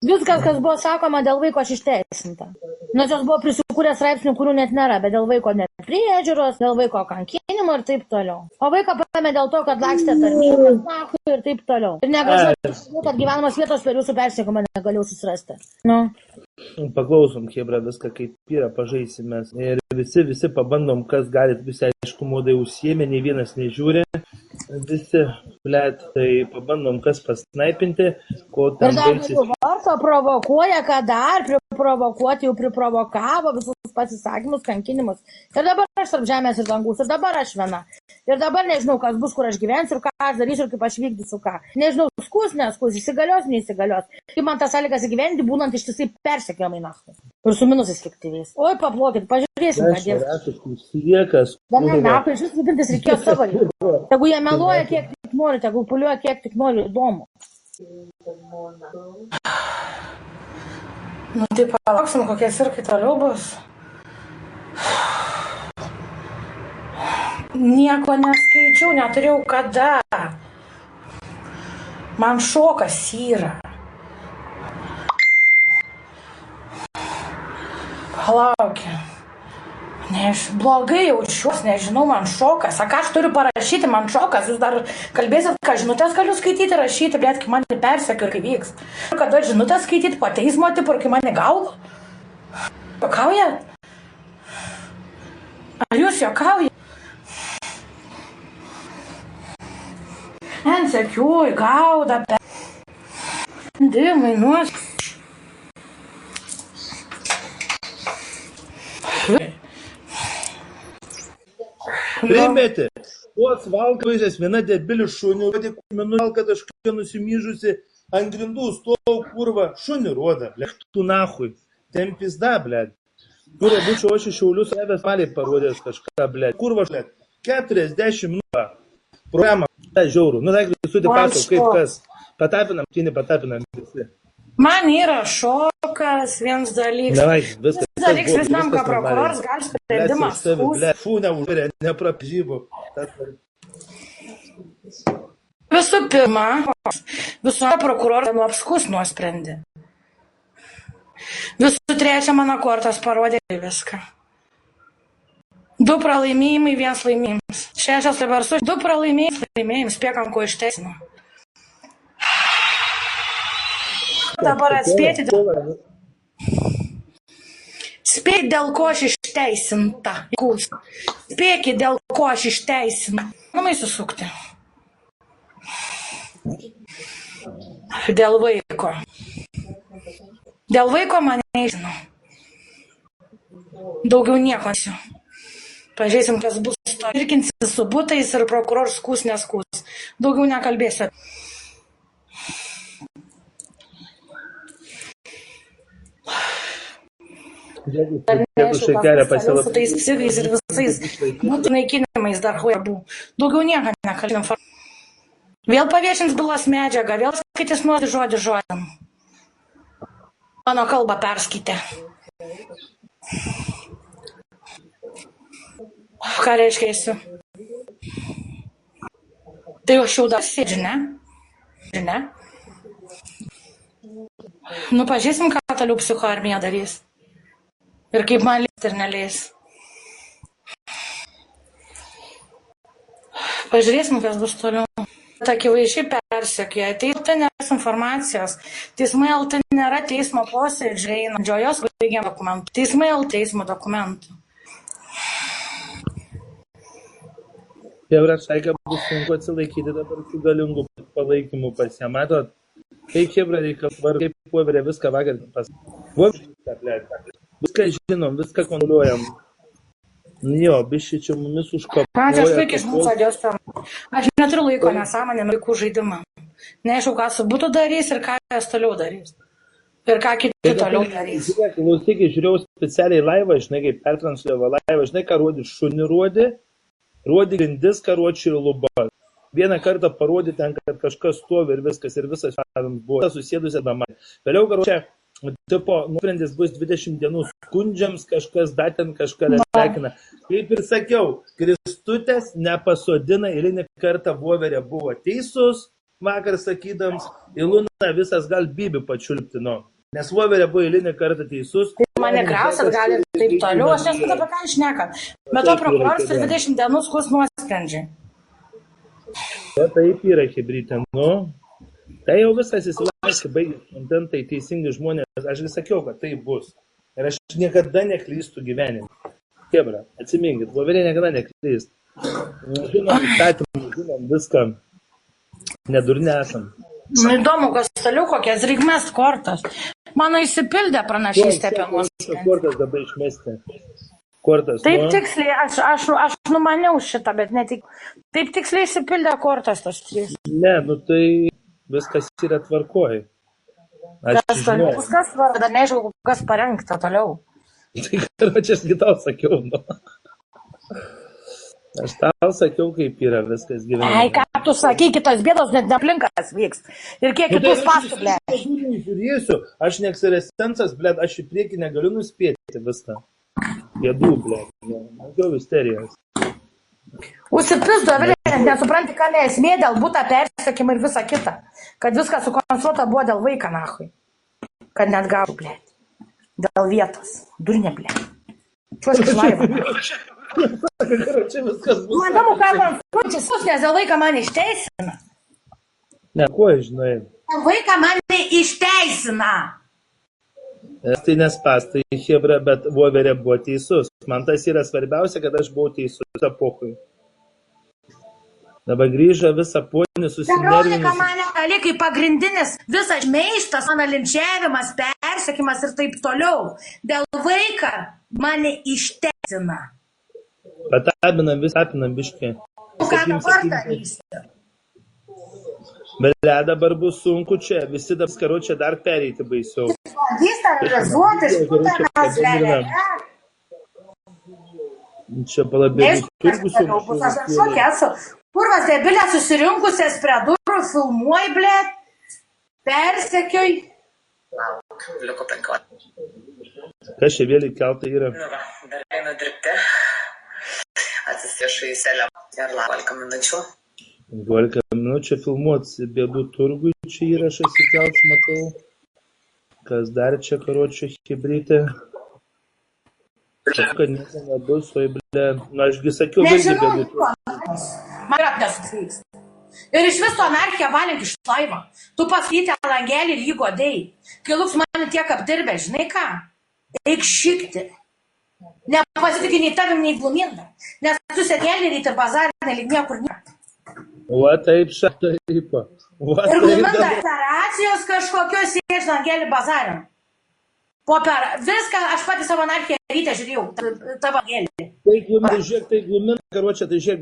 Viskas, kas buvo sakoma dėl vaiko, aš išteisinta. Nes jos buvo prisikūrę straipsnių, kurių net nėra, bet dėl vaiko nepriežiūros, dėl vaiko kankinimo ir taip toliau. O vaiką paėmė dėl to, kad lakstė tarnybos nachui ir taip toliau. Ir negražu, kad gyvenimas vietos per jūsų persekiojimą negalėjau susirasti. Nu.
Paklausom, chebra, viską kaip yra, pažaisim mes. Ir visi pabandom, kas galit, visi aišku modai užsiėmė, nei vienas nežiūri. Visi, blėt, tai pabandom, kas pasnaipinti, ko tam baigsis.
Ir dar varto provokuoja, kad dar priprovokuoti jau priprovokavo visus pasisakymus, kankinimus. Ir dabar aš tarp žemės ir dangus, ir dabar aš viena. Ir dabar nežinau, kas bus, kur aš gyvensiu, ir ką aš darysiu, ir kaip aš vykdysiu ką. Nežinau, skus, neskus, įsigalios, neįsigalios. Kaip man tas sąlygas įgyventi, būnant ištisai persekiojamai nachui. Ir su minusais fiktyviais. Oi, paplokit, pažiūrėsim, ką Dievas. Nachui, iš vis rūpintis reikėjo savo. Tegu jie meluoja, kiek tik nori, tegu puliuoja, kiek tik nori, įdomu.
Nu, tai palauksim, kokie sirkai toliau bus. Nieko neskaičiau, neturėjau kada. Man šokas yra. Palaukia. Blogai jaučiuosi, nežinau, man šokas. Ką aš turiu parašyti, man šokas. Jūs dar kalbėsit, ką žinutės galiu skaityti, rašyti, blėt, kai mane persekioja, kai vyks. Kada žinutės skaityti po teismo tipo, kai mane gaudo? Jokaujat? Ar jūs jokaujat? Ensekiuoj, gauda, Dimai, nuos.
Primėti, tuos valkavaisės viena debilį šunių, valkat aš nusimyžusi ant grindų, stovau kurva, šunių roda, lėktų nahui, ten pizda, blėd. Kurva, būčiau aš iš Šiaulių savęs maliai parodęs kažką, blėd. Kurva, blėd, 40 minutų programą, tai žiaurų. Nu, tai visų pasau, kaip kas, patapinam visi.
Man yra šokas, vienas dalykas.
Viskas
visam, ką prokuroras gali sprendimą skųsti.
Fū, neužvirė, nepražybu.
Visų pirma, visų prokuroras apskūs nuosprendį. Visų trečia, mano kortas parodė viską. 2 pralaimėjimai, 1 laimėjimas. 6 reversų, 2 pralaimėjimai, spėkam, ko išteisino. Dabar atspėti, dėl ko aš išteisinta. Spėkit, dėl ko aš išteisinta. Namai susukti. Dėl vaiko. Dėl vaiko mane nežinau. Daugiau nieko nesiu. Pažiūrėsim, kas bus. Irkinsi su butais ir prokurors skūs neskūs. Daugiau nekalbėsiu. Su tais psichais ir visais būtų naikinimais dar huebų. Daugiau nieko nekalbėsim. Vėl paviešins bylos medžiagą, vėl skaitys nuodį žodžiam. Mano kalbą perskaitė. Ką reiškia eisiu? Tai aš jau dar sėdžiu, ne? Nu, pažiūrėsim, ką toliau psichoarmija darys. Ir kaip man leis ir neleis. Pažiūrėsim, kas bus toliau. Akivaizdžiai persekioja. Teisminės informacijos. Teismai LT nėra teismo posėdžiai, jos baigiam dokumentų. Teismai LT teismo dokumentų.
Hebra, šaika bus sunku atsilaikyti dabar šių galingų palaikymų pas ją. Matot, kai Hebra reikia vargai, Voverė viską vakar viską žinom, viską kontroliuojam. Jo, biščiai čia mumis užkapoja.
Aš puikiai žinau, kodėl tam. Aš neturiu laiko nesąmonėm vaikų žaidimą. Neaišku, ką su būtų darys ir ką jas toliau darys. Ir ką kiti toliau darys.
Žiūrėk, klausykai, žiūrėjau specialiai laivą, žinai, kaip pertransliavo laivą, žinai, ką rodė šunį rodė grindis, ką rodė ir lubas. Vieną kartą parodė ten, kad kažkas stovi ir viskas, ir visas šalams buvo susėdusi dama. Vėliau, karočią, tipo, nuosprendis bus 20 dienų skundžiams, kažkas daten kažką nesveikina. Kaip ir sakiau, Kristutės nepasodina, eilinį kartą Voverė buvo teisus, vakar sakydams, Ilūna visas gal Bibi pačiulpti, nu. Nes Voverė buvo eilinį kartą teisus.
Mane krausat gali taip toliau, aš nesu apie ką šnekant. Bet to prokuroras per 20 dienų skurs nuosprendžiai.
Taip yra, Hebrytė, nu. Tai jau visas įsivaizduosi baigęs, kontentai teisingi žmonės. Aš vis sakiau, kad tai bus. Ir aš niekada neklystų gyvenime. Hebra, atsiminkit, Voverė niekada neklyst. Žinom įstatymą, žinom viską. Nedurni esam.
Įdomu, kas toliau, kokias reikmes kortas. Mano įsipildė pranašystė apie nuosprendį.
Kortas dabar išmesti. Kortas,
taip tiksliai, aš numaniau šitą, bet netik. Taip tiksliai įsipildė kortas tos 3.
Ne, nu tai viskas yra tvarkoj.
Kas toliau, viskas tvarka, dar nežinau, kas parengta toliau.
Tai karočią aš tau sakiau, nu. Aš tau sakiau, kaip yra viskas gyvenime.
Ei, ką tu sakai, kitos bėdos net neplinkas vyks. Ir kiek kitų spastų, ble.
Aš žiūrėsiu, aš ne ekstrasensas, ble, aš į priekį negaliu nuspėti viską. Jėdų, ble, mažiau isterijos.
Užsipizdo, Vilė, nesupranti, ką esmė dėl būta persiekimą ir visą kitą. Kad viskas sukonstruota buvo dėl vaiką, nachui. Kad net gavau, ble. Dėl vietos. Durnė, ble. Čiuoškis laivą. Man įdomu, ką konstruotis, nes dėl vaiką mane išteisina.
Ne, ko aš žinai?
Vaiką mane išteisina.
Tai nespastai, Hebra, bet Voverė buvo teisus. Man tas yra svarbiausia, kad aš buvau teisus epochui. Dabar grįžo visą ponį susinervinus.
Veronika mane dalykai pagrindinis, visas šmeižtas, mano linčiavimas, persekimas ir taip toliau. Dėl vaiką mane išteisina.
Patabinam, vis apinam biškį.
Ką dabar darysi?
Bet dabar bus sunku čia, visi dabar karočią dar pereiti baisiau. Čia palabėtų turgusiu.
Aš šokė esu. Kurvas debilė susirinkusias prie durų, filmuoj, ble, persekioj.
Liko 15.
Kas čia vėl įkelta yra?
Nu va, dar einu dirbti. Atsisėšu į celę ir 12 minučių.
12 minučių filmuots bėdų turgui, čia įrašas įkelts, matau. Kas dar čia karočią Hebrytė? kad nieko nebus, o ble, na ašgi sakiau, irgi
Nežinau,
galiu.
man yra nesuteiks. Ir iš viso anarchiją valink iš laivo. Tu pasakyti langelį ir jį godėjai. Kai lūks mane tiek apdirbė, žinai ką? Eik šikti. Nepasitikė nei tavim, nei Gluminda. Nes tu sėdėlį ryte bazarinė lyg niekur nėra.
Va taip, šataip.
Ir Gluminda operacijos kažkokios sėdž langelį bazarinį. Viską aš pati savo anarchiją ryte žiūrėjau, tavo angelį.
Tai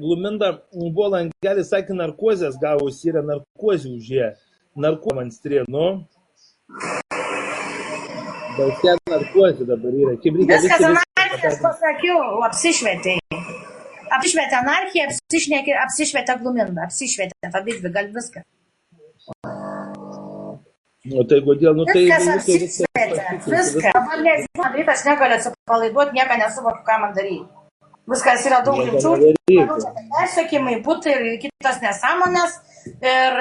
Gluminda buvo langelis, sakė, narkozės gavus, yra narkozė už ją. Narkomanstrė, nu. Bet ją narkozė dabar yra.
Viskas anarchijas pasakiau, apsišvietėjai. Apsišvietė anarchiją, apsišvietė Gluminda, apsišvietė abidvi, gal viską.
O tai kodėl, nu tai...
Viskas apsišvietė, viską. Dabar nežinau, aš negaliu atsipalaiduoti, nieko nesuvokiu, ką man daryti. Viskas yra daug rimčių, persekimai, būtai ir kitos nesąmonės, ir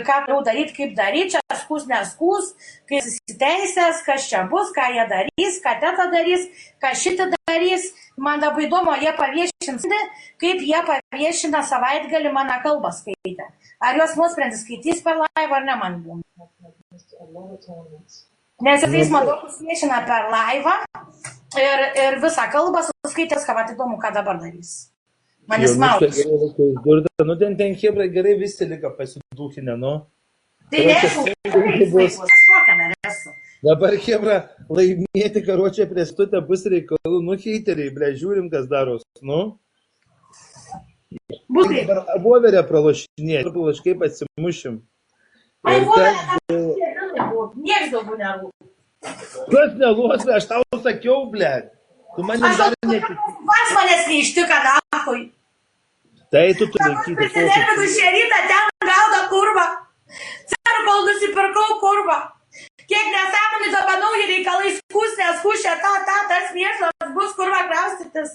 ką turiu daryti, kaip daryti, čia skūs, neskūs, kai susiteisės, kas čia bus, ką jie darys, ką teta darys, ką šitą darys. Man labai įdomu, jie paviešins, kaip jie paviešina savaitgalį mano kalbą skaitę. Ar jos nusprendė skaitys per laivą, ar ne man buvo. Nes jis man daug viešina per laivą ir visą kalbą suskaitęs, ką vat įdomu, ką dabar darys. Man jis maudys.
Nu ten hebra gerai visi lika pasidūkinę, nu.
Tai nežinau, aš kokią dar esu.
Dabar hebra laimėti karočią priestutę bus reikalų, nu heiteriai, ble, žiūrim, kas daros, nu.
Būtai.
Dabar voverę pralošinėti, praloškai pasimušim.
Ai, voverė, nieks daugiau nerūp.
Kas neluos, aš tau sakiau, ble. Tu manim dar netikė.
Vas manęs neištika, nahui.
Tai tu laikyti.
Prisidėmiu šį rytą, ten gauda kurva. Cerkol nusipirkau kurva. Kiek nesąmonį dabar nauji reikalai skūs, neskūšė, tas mėšlas bus kurva kraustytis.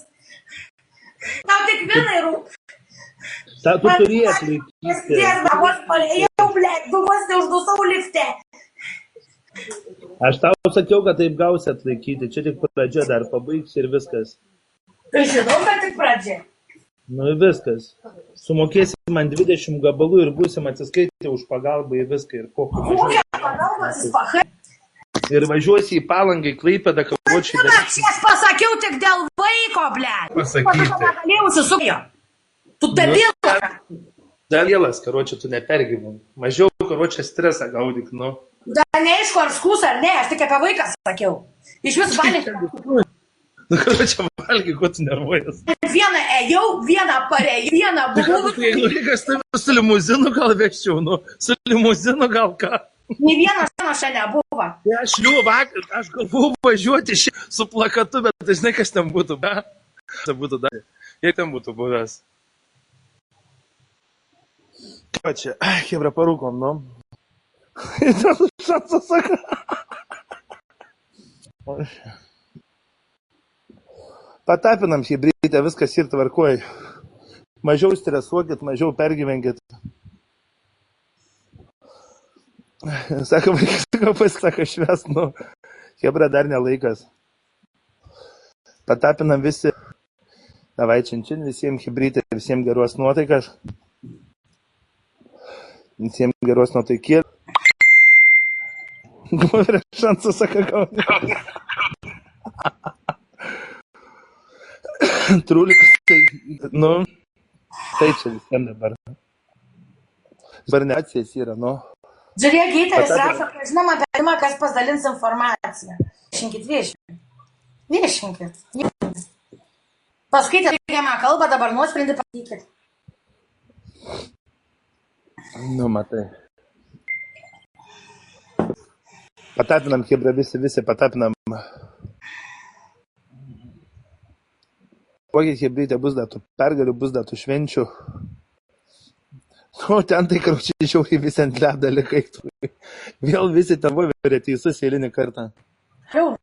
Tau tik vienai rūp.
Ta tu turėt laikyti.
Vos palėjau, blėt, tu vos neuždusau lifte.
Aš tau sakiau, kad taip gausi atlaikyti. Čia tik pradžia, dar pabaigs ir viskas.
Tai žinau, kad tik pradžia.
Nu ir viskas. Sumokėsi man 20 gabalų ir būsim atsiskaitę už pagalbą į viską. Ir
kokią pagalbą atsispakai?
Ir važiuosi į Palangą, į Klaipėdą, karočiai.
Aš pasakiau tik dėl vaiko, blėt.
Pasakyti.
Negalėjau susukio. Tu debilas.
Dalielas, karočiai, tu nepergyvim. Mažiau, karočiai, stresą gaudyk, nu.
Dar neaišku, ar skūs ar ne, aš tik apie vaiką sakiau. Iš vis valgyti.
Nu, karočiai, valgy, kuo tu nervuojas.
Vieną ėjau, vieną parėjau, vieną buvau.
Tai laikas taip su limuzinu gal vežčiau, nu. Su limuzinu gal ką.
Nei vienas šiandien nebuvo.
Aš galvojau važiuoti su plakatu, bet tai žinai, kas ten būtų, be? Tai būtų dar. Jei ten būtų buvęs. Ką čia? Hebra, parūkom, nu. Ir ten šansas saka. Patapinam hebrytę, viskas ir tvarkoj. Mažiau stresuokit, mažiau pergyvenkit. Sako, vaikas, sako, švest, nu. Hebra, dar nelaikas. Patapinam visi. Davai činčin, visiems hebrytė, visiems geros nuotaikas. Visiems geros nuotaikėlės. Goverė šansą saka gauni. Trūlikas, tai, nu, tai čia visiems dabar. Barneacijas yra, nu.
Žiūrėk, Gyteris rašo, kad žinoma, galima, kas pasidalins informaciją. Viešinkit. Paskaitė reikiamą kalbą, dabar nuosprendį pasakykit.
Nu, matai. Patapinam, hebra, visi patapinam. Kokie hebrytė bus datų pergalių, bus datų švenčių. Nu, ten tai, karočiai, žiauriai visi ant ledą likai. Vėl visi ten voverė teisus eilinį kartą.
Jau.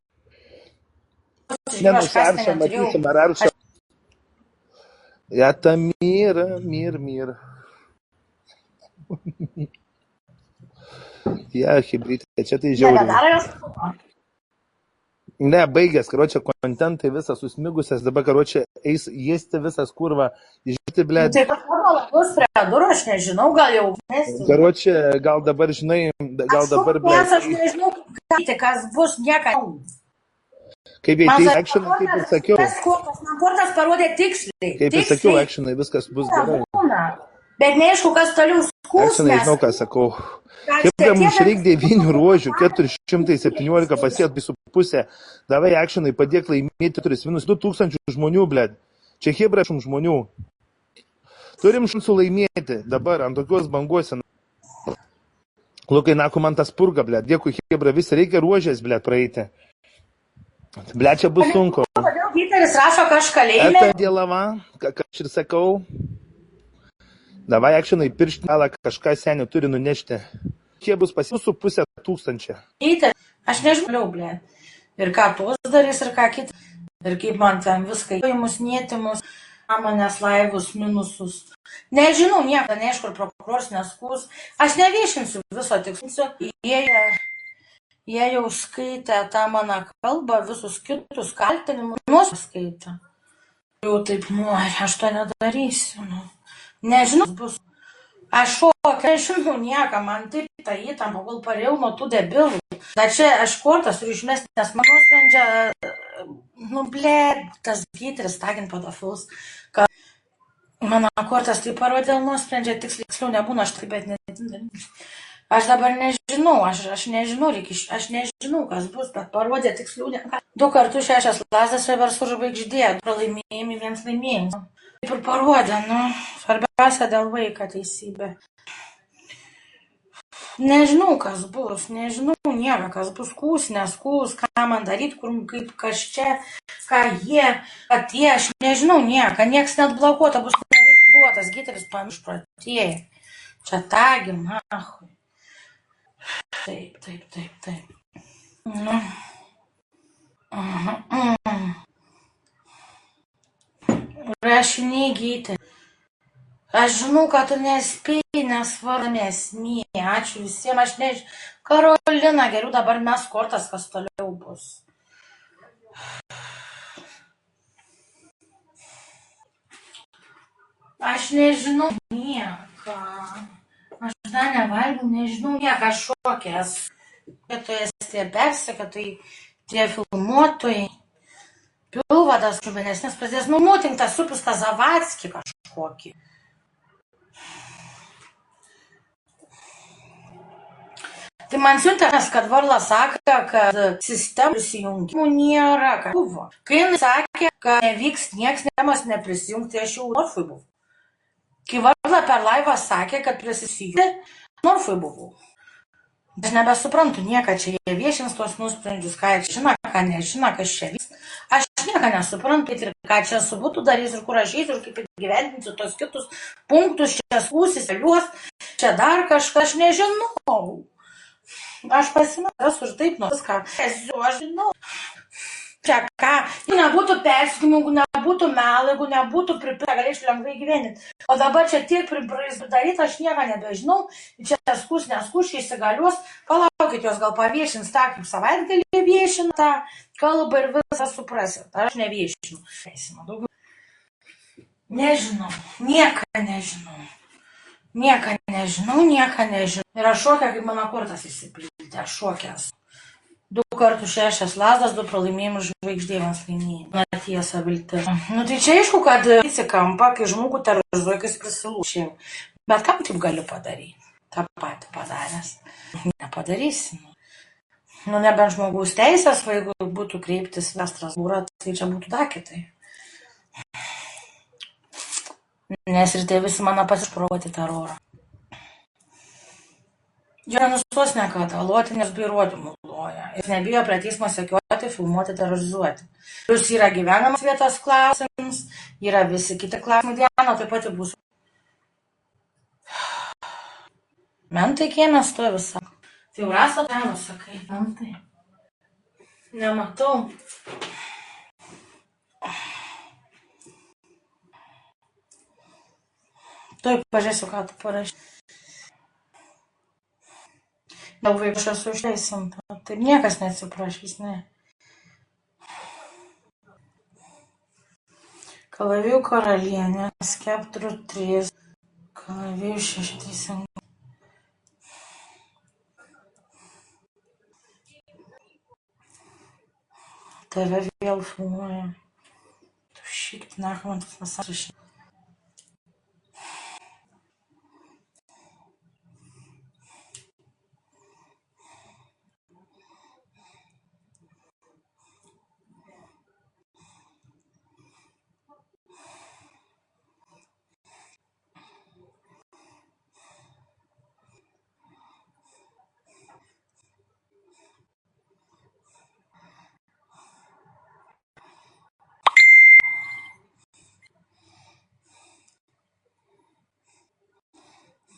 Nenušaršą, matysim, ar aršą. Ja, ta mir. Ja, hebrytė, čia tai žiauriai. Ne, baigęs, karočią, kontentai visas susmigusias, dabar, karočią, eis jėsti visas kurva, išžyti, blėd.
Tai kažkodėl bus prie durų, aš nežinau, gal jau mesti.
Karočią, gal dabar, žinai, gal dabar, blėd.
Aš nežinau, kas bus, nieka.
Kaip jie teis actionai, kaip ir sakiau.
Man kortas parodė tiksliai.
Kaip ir sakiau, actionai, viskas bus gerai.
Bet neaišku, kas toliau skūs.
Actionai, žinau, ką sakau. Hebra, mums reikia 9 ruožių, 417 pasiekti su pusė. Davai actionai, padėk laimėti 3 minus 2000 žmonių, blėd. Čia Hebra šum žmonių. Turim šansų laimėti dabar ant tokios bangos. Lukai, naku, man tas purga, blėd. Dėkui, Hebra, visą reikia ruožės, blėd, praeiti. Blėd, čia bus sunku.
Kodėl Giteris rašo kažkalėjime?
Eta dėlava, ką aš ir sakau. Davai actionai, pirštinalą kažką senį turi nunešti. Jie bus pas jūsų 1500.
Aš nežinau, blė. Ir ką tuos darys, ir ką kitą. Ir kaip man ten viską įimus, nėtimus, manęs laivus, minusus. Nežinau, nieko, neaišku, ir prokuroras neskūs. Aš neviešinsiu viso tikslinsiu. Jie jau skaitė tą mano kalbą, visus kitus kaltinimus. Nuskaitė. Jau taip, aš to nedarysiu. Nežinau, bus. Aš nežinau nieką, man taip tą įtampą, gal parėjau nuo tų debilų. Bet čia aš kortas turiu išmesti, nes man sprendžia, tas Giteris tagint pedofilus. Mano kortas tai parodė, nusprendžia tiksliau nebūna, aš taip, bet netinda. Aš dabar nežinau, aš nežinau, kas bus, bet parodė tiksliau. 2 kartus 6 lasdas reversų žvaigždė, pralaimėjimai, 1 laimėjimas. Taip ir parodė, svarbiausia dėl vaiko teisybė. Nežinau, kas bus, nežinau nieko, kas bus skūs, neskūs, ką man daryti, kaip kas čia, ką jie, kad jie, aš nežinau nieką, nieks net blokuota, bus neveikluotas, Giteris pamišprotėja. Čia tagim, nahui. Taip. Rašiniai Giteris. Aš žinau, kad tu nespėjai, nesvarbu esmė. Ačiū visiems, aš nežinau. Karolina, geriau dabar mes kortas, kas toliau bus. Aš nežinau nieką. Aš dar nevalgiau, nežinau nieką, aš šokęs. Vietoje tie persekėtojai, tie filmuotojai. Pilvadas, čubenesnis prasidės, numutintas, supustas Zavatskį kažkokį. Tai man siuntas, kad Varlas sakė, kad sistemų prisijungimų nėra, kad buvo. Kai jis sakė, kad nevyks nieks neprisijungti, aš jau Norfui buvau. Kai Varla per laivą sakė, kad prisijungti, Norfui buvau. Aš nebesuprantu nieką, čia jie viešins tuos nusprendžius, ką jie žino, ką nežino, kas čia vyks. Aš nieką nesuprantu ir ką čia su būtų darys ir kur aš eisiu ir kaip gyventinsiu tos kitus punktus, čia skūsis, liuos, čia dar kažką, aš nežinau. Aš pasimetęs ir taip nuo viską. Aš žinau. Čia ką, jeigu nebūtų persikimų, jeigu nebūtų melų, jeigu nebūtų pripilę, galėčiau lengvai gyveninti. O dabar čia tiek pridaryti, aš nieko nebežinau. Čia skūs, neskūs, čia įsigaliuos. Palaukit, jos gal paviešins tą, kaip savaitgalį viešina tą kalbą ir visą suprasit. Aš neviešinu. Nežinau, nieką nežinau. Nieką nežinau. Ir aš šokę, kaip mano kortas įsipildė, aš šokęs. 2 kartus 6 lasdas, 2 pralaimėjimus žvaigždė, 1 laimėjimas. Na tiesa, viltis. Tai čia aišku, kad įsikampa, kai žmogų terorizuoja, kai jis prisilūšė. Bet kam taip galiu padaryti? tą patį padaręs. Nepadarysi. Nebent žmogaus teisės, jeigu būtų kreiptis į Strasbūrą, tai čia būtų dar kitai. Nes ir tai visi mano pasišprovuoti terorą. Jo nenustos nekada, lotinės bei įrodymų loja. Jis nebijo prie teismo sekiuoti, filmuoti, terorizuoti. Plius yra gyvenamas vietos klausimas, yra visi kiti klausimai. Diana taip pat bus. Mentai kiemės to visą. Tai jau rasa tavo, sakai, mentai. Nematau. Tuoj pažiūrėsiu, ką tu parašai. Gal vaikas esu išleisim, taip niekas neatsiprašys, ne.
Kalavijų karalienė, skeptrų 3, kalavijų 6 teisingai. Tave vėl filmuoja. Tu šikti, man tas pasakė.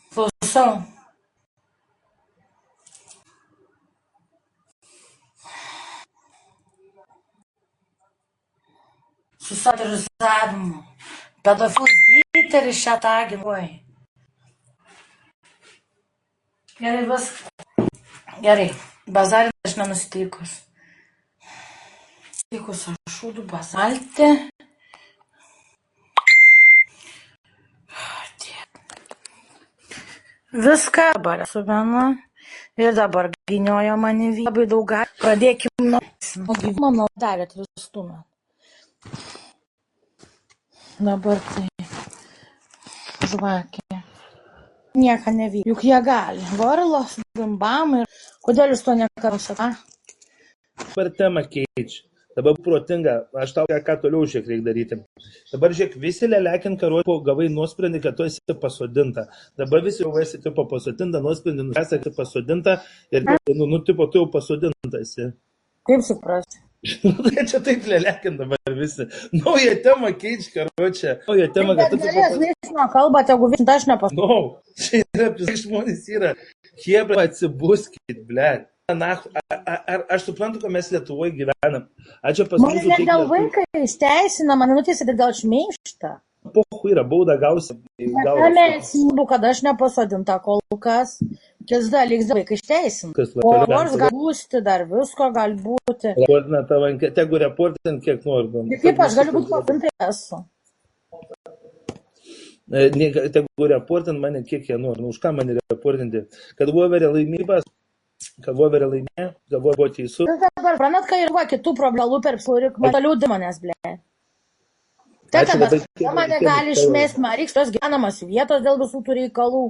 Klausau. Su satirizavimu. Pedofilus giteris šią taginuoja. Gerai, viskas. Gerai. Bazarinė aš nenusiteikus. Nusiteikus aš šūdų bazalti. Viską dabar esu viena. Ir dabar gyniojo mane labai daug. Pradėkim nuo gyvūno, manau, darė 3 metų. Dabar tai žvakė. Nieka nevyk. Juk jie gali. Varlos, bimbam ir kodėl jūs to nekaršate?
Dabar temą keičia. Dabar protinga. Aš tau ką toliau žiūrėk reikia daryti. Dabar žiūrėk, visi lelekinka po gavai nuosprendį, kad tu esi pasodinta. Dabar visi jau esi tipo pasodinta, nuosprendį esi pasodinta ir tipo tu jau pasodinta esi.
Kaip suprasti?
Čia taip lelekin dabar visi. Nauja tema keičia, karočią. Nauja tema, kad tu...
Galės veiksmo kalbą, tegu visi aš nepasodinta.
No, čia yra, žmonės yra. Hebra, atsibuskit, blėt. Ar aš suprantu, kad mes Lietuvoje gyvenam?
Mane ne dėl vaiką įsteisina, mane nuteisė dėl šmeižtą.
Pochu yra, bauda gausi.
Tame esmė, kad aš nepasodinta kol kas. Kis dalyks vaiką įsteisina. O nors gali būti, dar visko gali būti.
Reportina tavo, tegu reportin kiek nori.
Kaip aš galiu būti pasodinta esu?
Tegu reportin mane kiek jie nori. Už ką mane reportinti? Kad Voverė laimybas. Kad Voverė laimė, kad buvo teisus.
Dabar, pranat, kai yra kitų problemų per psurik, matalių dimonės, blė. Tai mane gali išmėsti, Mariks, tos gyvenamas vietos dėl visų tų reikalų.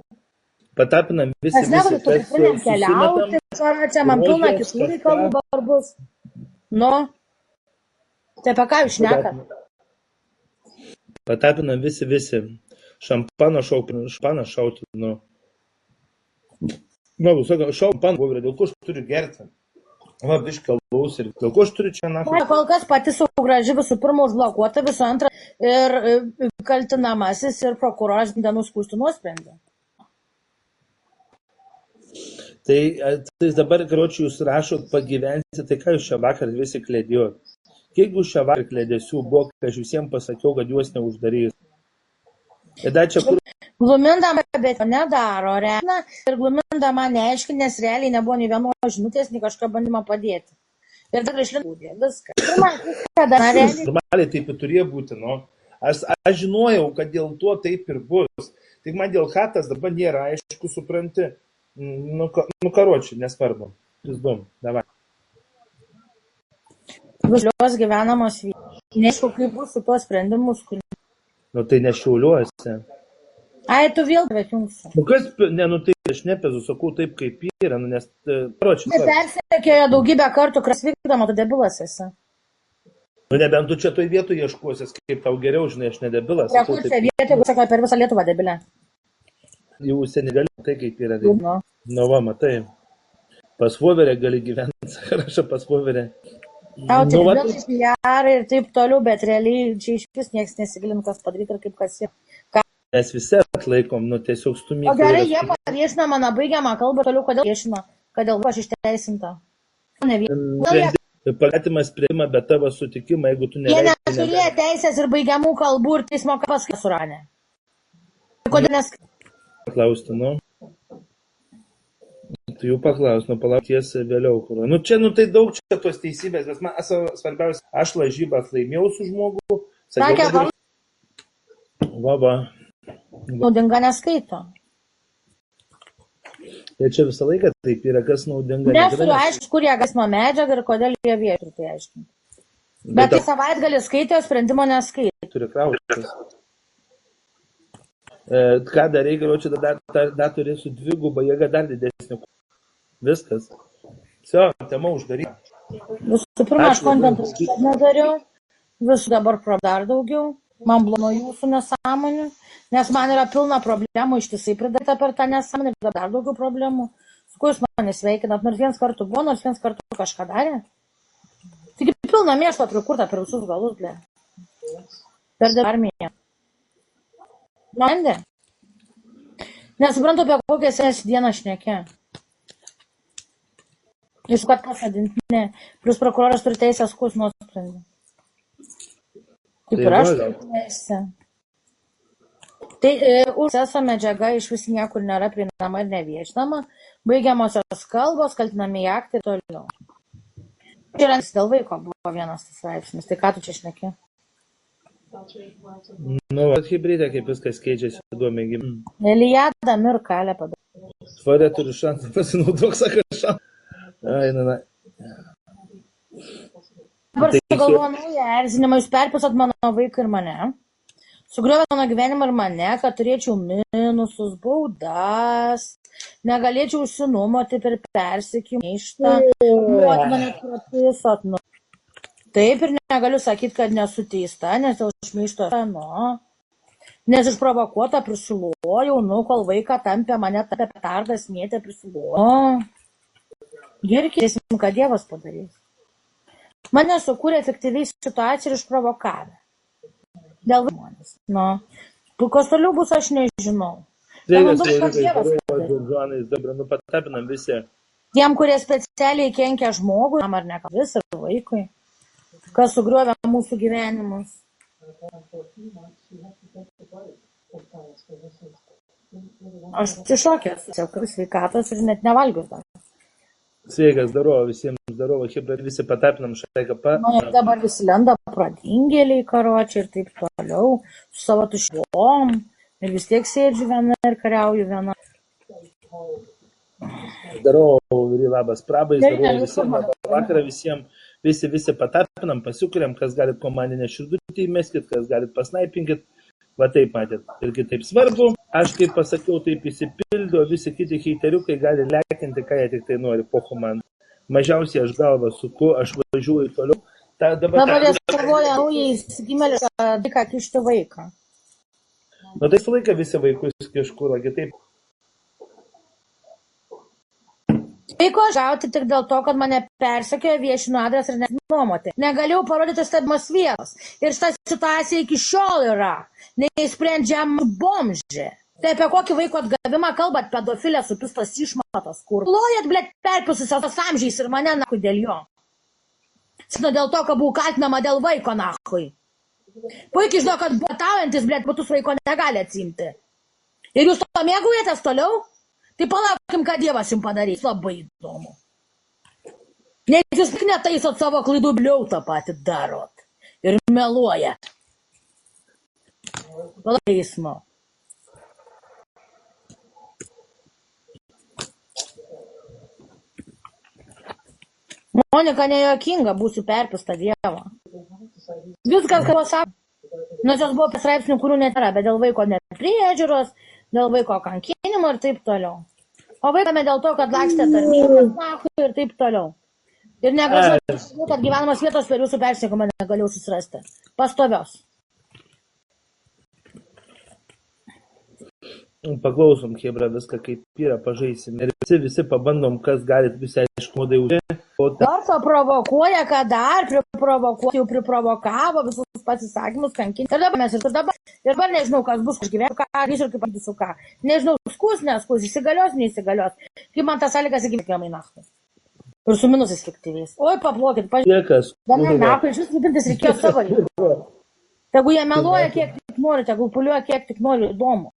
Patapinam visi.
Mes negaliu tu kuprinėm keliauti, čia man pilna kitų reikalų barbus. Nu, tai apie ką jūs šnekat?
Patapinam visi. Šampano šauti, nu. Na, sakau, šampaną, Voverė, dėl ko aš turiu gerti? Va, biškalaus ir dėl ko aš turiu čia naką?
Kol kas pati sugraži visų pirma užblokuota, visų antra ir kaltinamasis ir prokuroras nenuskūstų nuosprendį.
Tai dabar, karočiui, jūs rašot pagyvensi, tai ką jūs šią vakar visi klėdėjot? Kiek jūs šią vakar klėdėsių buvo, kai aš visiems pasakiau, kad juos neuždarys? Ir dar čia kur...
Gluminda bet nedaro, reina, ir Gluminda man neaiškiai, nes realiai nebuvo nei vienos žinutės, nei kažką bandymą padėti. Ir dar išlindūdė, viską.
Normaliai taip ir turėjo būti, nu. Aš žinojau, kad dėl to taip ir bus. Tik man dėl katas dabar nėra aišku, supranti. Nu karočiui, nesvarbu. Pizdom, davai.
Šios gyvenamos vietos. Neaišku, kaip bus su tuo sprendimus, kur...
Nu tai nešiauliuosi.
Ai, tu vėl kvėčiungsi.
Nu kas, tai aš nepezu, sakau taip kaip yra, nes, karočiui.
Persekiojo daugybę kartų, kas vykdama, tu debilas esi.
Nu nebent tu čia toj vietoj ieškuosies, kaip tau geriau, žinai, aš ne debilas.
Prie kur čia vietoj, jeigu sakai per visą Lietuvą debilę.
Jau užsienį gali, tai kaip yra. Nu va, matai. Pas Voverę gali gyventi, rašo pas Voverę.
Tau tik vėl PR ir taip toliau, bet realiai čia iš vis niekas nesigilin, kas padaryti ir kaip kas yra.
Mes visi atlaikom, nu tiesiog stumyti.
O gerai, jie paviešina mano baigiamą kalbą, toliau kodėl viešina, kodėl aš išteisinta.
Palėtimas sprendimą be tavo sutikimą, jeigu tu
jie neturėjo teisės ir baigiamų kalbų ir teismo kapas suranė. Kodėl nes...
Paklausti, nu. Tu jau paklaus, nu palaukties vėliau. Nu čia, nu tai daug čia tos teisybės, bet man svarbiausia, aš lažybas laimėjau su žmogu. Va.
Naudinga neskaito.
Tai čia visą laiką taip yra, kas naudinga.
Nesuriu aišku, kur jie gasmo medžiagą ir kodėl jie vietų, tai aišku. Bet tai savaitgalį skaitė, sprendimo neskaitė.
Turi krautis. Ką dar reikia, čia dar turėsiu dvigubą jėgą, dar didesnį. Viskas. Все, tema uždaryta.
Visų pirma, aš kontentus nedariau. Visų dabar dar daugiau. Man blono jūsų nesąmonių, nes man yra pilna problemų ištisai pridaryta per tą nesąmonę ir dar daugiau problemų. Su kuo jūs mane sveikinat, nors vienas kartų buvo, nors vienas kartų kažką darė. Taigi pilna mėšlo prikurta per visus galus, ble. Per armiją. Mandė? Nesuprantu, apie kokią sės dieną šnekė. Jūs kad pasadinti, ne. Plius prokuroras turi teisę skūs nuosprendį. Kaip ir aš teisę. Tai užseso medžiaga iš vis niekur nėra prieinama ir neviešinama. Baigiamosios kalbos, kaltinami aktai ir toliau. Ir dėl vaiko buvo vienas tas straipsnis. Tai ką tu čia šneki?
Nu, hibridė, kaip viskas keičiasi duomėgi.
Elijada Mirkalė padarė.
Tvarė turi šansą, pasinaudok, sako šansą. Na.
Dabar sugalvoju naują erzinimą, jūs perpisat mano vaiką ir mane. Sugriovė mano gyvenimą ir mane, kad turėčiau minusus, baudas, negalėčiau užsinumoti per persikimą maištą, mane prapisat. Taip ir negaliu sakyti, kad nesu teista, nes dėl šmeišto nes išprovokuota prisilojau, kol vaiką tampė, mane tampė petardas, mėtė prisilojau. Girkėsim, kad Dievas padarys. Mane sukūrė efektyviai situaciją ir išprovokavę. Dėl žmonės. Kas toliau bus, aš nežinau.
Patapinam visi.
Tiem, kurie specialiai kenkia žmogui, ar ne, vis ir vaikui, kas sugriovė mūsų gyvenimus. Aš iššokęs, sveikatos ir net nevalgius dar.
Sveikas, darovo, visiems darovo, visi patapinam šaiką.
Dabar visi lenda pradingėliai karočiai ir taip toliau, su savo tuščiom, ir vis tiek sėdžiu viena ir kariauju viena.
Darovo, labas prabais, darovo visiems, labą vakarą visiems, visi patapinam, pasikuriam, kas galit komandinę širdutį įmeskit, kas galit pasnaipinkit. Va taip matėt. Ir kitaip svarbu, aš kaip pasakiau, taip įsipildo, visi kiti heiteriukai gali lekinti, ką jie tik tai nori, pocho man. Mažiausiai aš galvą suku, aš važiuoju toliau.
Dabar jis galvoja naujai gimelišką diką kišti vaiką.
Nu tai laiką visi vaikus kažkur, kitaip.
Vaiko gauti tik dėl to, kad mane persekiojo, viešino adresą ir nenuomoti. Negalėjau parodyti stebimas vietos. Ir šita situacija iki šiol yra neįsprendžiama bomžė. Tai apie kokį vaiko atgavimą kalbat, pedofilę supistas išmatas, kur lojat, blėt, perpisusios amžiais ir mane nakui dėl jo. Sino dėl to, kad buvau kaltinama dėl vaiko nakui. Puikiai žinau, kad bataujantis, blėt, batus vaiko negali atsimti. Ir jūs to mėgaujatės toliau? Tai palaukim, ką Dievas jums padarys. Labai įdomu. Nes jūs tik netaisot savo klaidų, bliau tą patį darot. Ir meluoja. Teismo. Monika nejuokinga, būsiu perpista Dievo. Viskas, ką pasako. Nes jos buvo straipsnių, kurių netėra, bet dėl vaiko nepriežiūros, dėl vaiko kankinimo ir taip toliau. O vaikame dėl to, kad lakstė tarnybos ir taip toliau. Ir negražu, kad gyvenamas vietos per jūsų persiekimą negalėjau susirasti. Pastovios.
Paklausom, Hebra, viską kaip yra, pažaisim. Ir visi pabandom, kas galit, visi aišku, modai užė.
Dar paprovokuoja, kad dar priprovokuoja, jau priprovokavo visus pasisakymus, kankinti. Ir dabar mes ir dabar. Ir dabar nežinau, kas bus, aš gyvenu, ką, ir kaip patysiu ką. Nežinau, skus, neskus, įsigalios, neįsigalios. Kaip man tas sąlygas įgyvėmai naktį. Ir su minusais fiktyviais. Oi, paplokit, pažiūrėkit. Dane, naktį, iš vis rūpintis reikėjo savo reikalų. Tegu jie meluoja, kiek tik nori, tegu puliuoja, kiek tik nori, įdomu.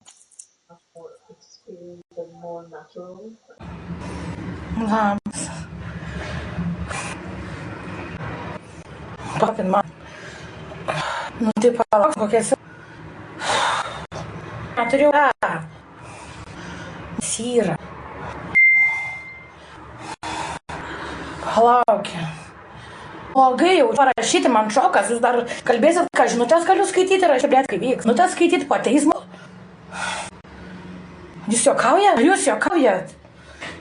Pakit man. Nu tai palauk, kokias Neturiu. Syra. Palaukė. Blogai jau parašyti, man šokas, jūs dar kalbėsit, ką žinutės galiu skaityti ir aš blėt, kaip vyks. Žinutės skaityti po teismo. Jūs juokaujat? Jūs juokaujat?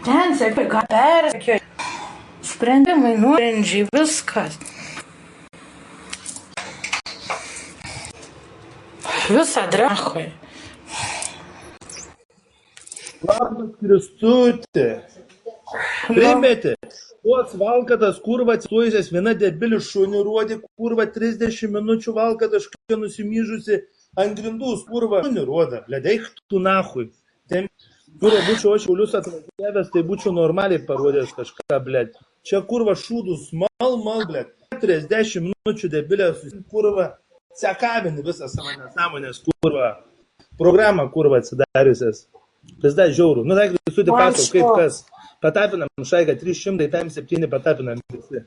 Ten, sakai, ką persekio. Sprendimai, nuosprendžiai, viskas. Visą drachoj.
Labas, Kristutė. Primeti, tuos valkatas, kurva, atsistojusias viena debilis šunį rodė, kurva, 30 minučių valkatas, kažkokia nusimyžusi ant grindų, kurva, šunį roda, ledeik tu nahui. Kurva, būčiau aš Šiaulius atvažiavęs, tai būčiau normaliai parodęs kažką, blėt. Čia kurva šūdus, mal, blėt. 40 minučių debilės, kurva, sekavini visą savo nesąmonės, kurva. Programą, kurva, atsidariusias. Pizda žiaurų. Nu, tai Kristutė pasau, kaip kas. Patapinam šaiką 300, 7 visi.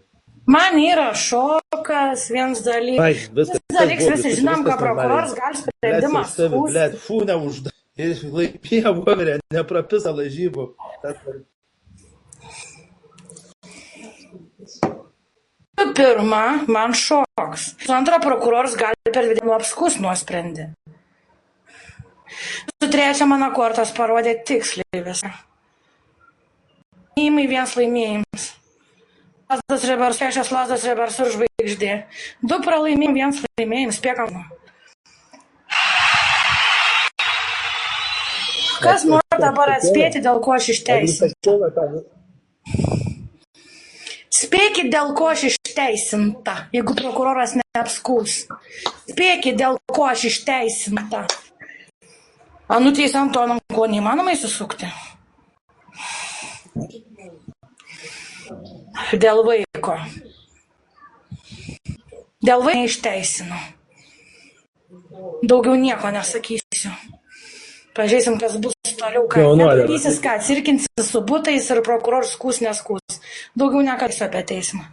Man yra šokas, vienas dalykas. Visi žinom, ką prokuroras gali sprendimą skųsti.
Blet, fū, neužda. Laipėja voverė, neprapisa lažybų.
Pirma, man šoks. Antra, prokuroras gali per 2 dienų apskųsti nuosprendį. Trečia, mano kortas parodė tiksliai viską. Laimėjimai, vienas laimėjimas. Lazdas Rebers, 6 Lazdas Rebers ir žvaigždė. 2 pralaimėjimai, vienas laimėjimas. Spėkam. Kas nori dabar atspėti, dėl ko aš išteisinta? Spėkit, dėl ko aš išteisinta, jeigu prokuroras neapskūs. Spėkit, dėl ko aš išteisinta. Nuteisiant to, ko neįmanoma įsisukti. Dėl vaiko. Dėl vaiko neišteisinu. Daugiau nieko nesakysiu. Pažiūrėsim, kas bus toliau. Nedarysis, ką atsirkinsis su butais ir prokuroras skūs neskūs. Daugiau nekalbėsiu apie teismą.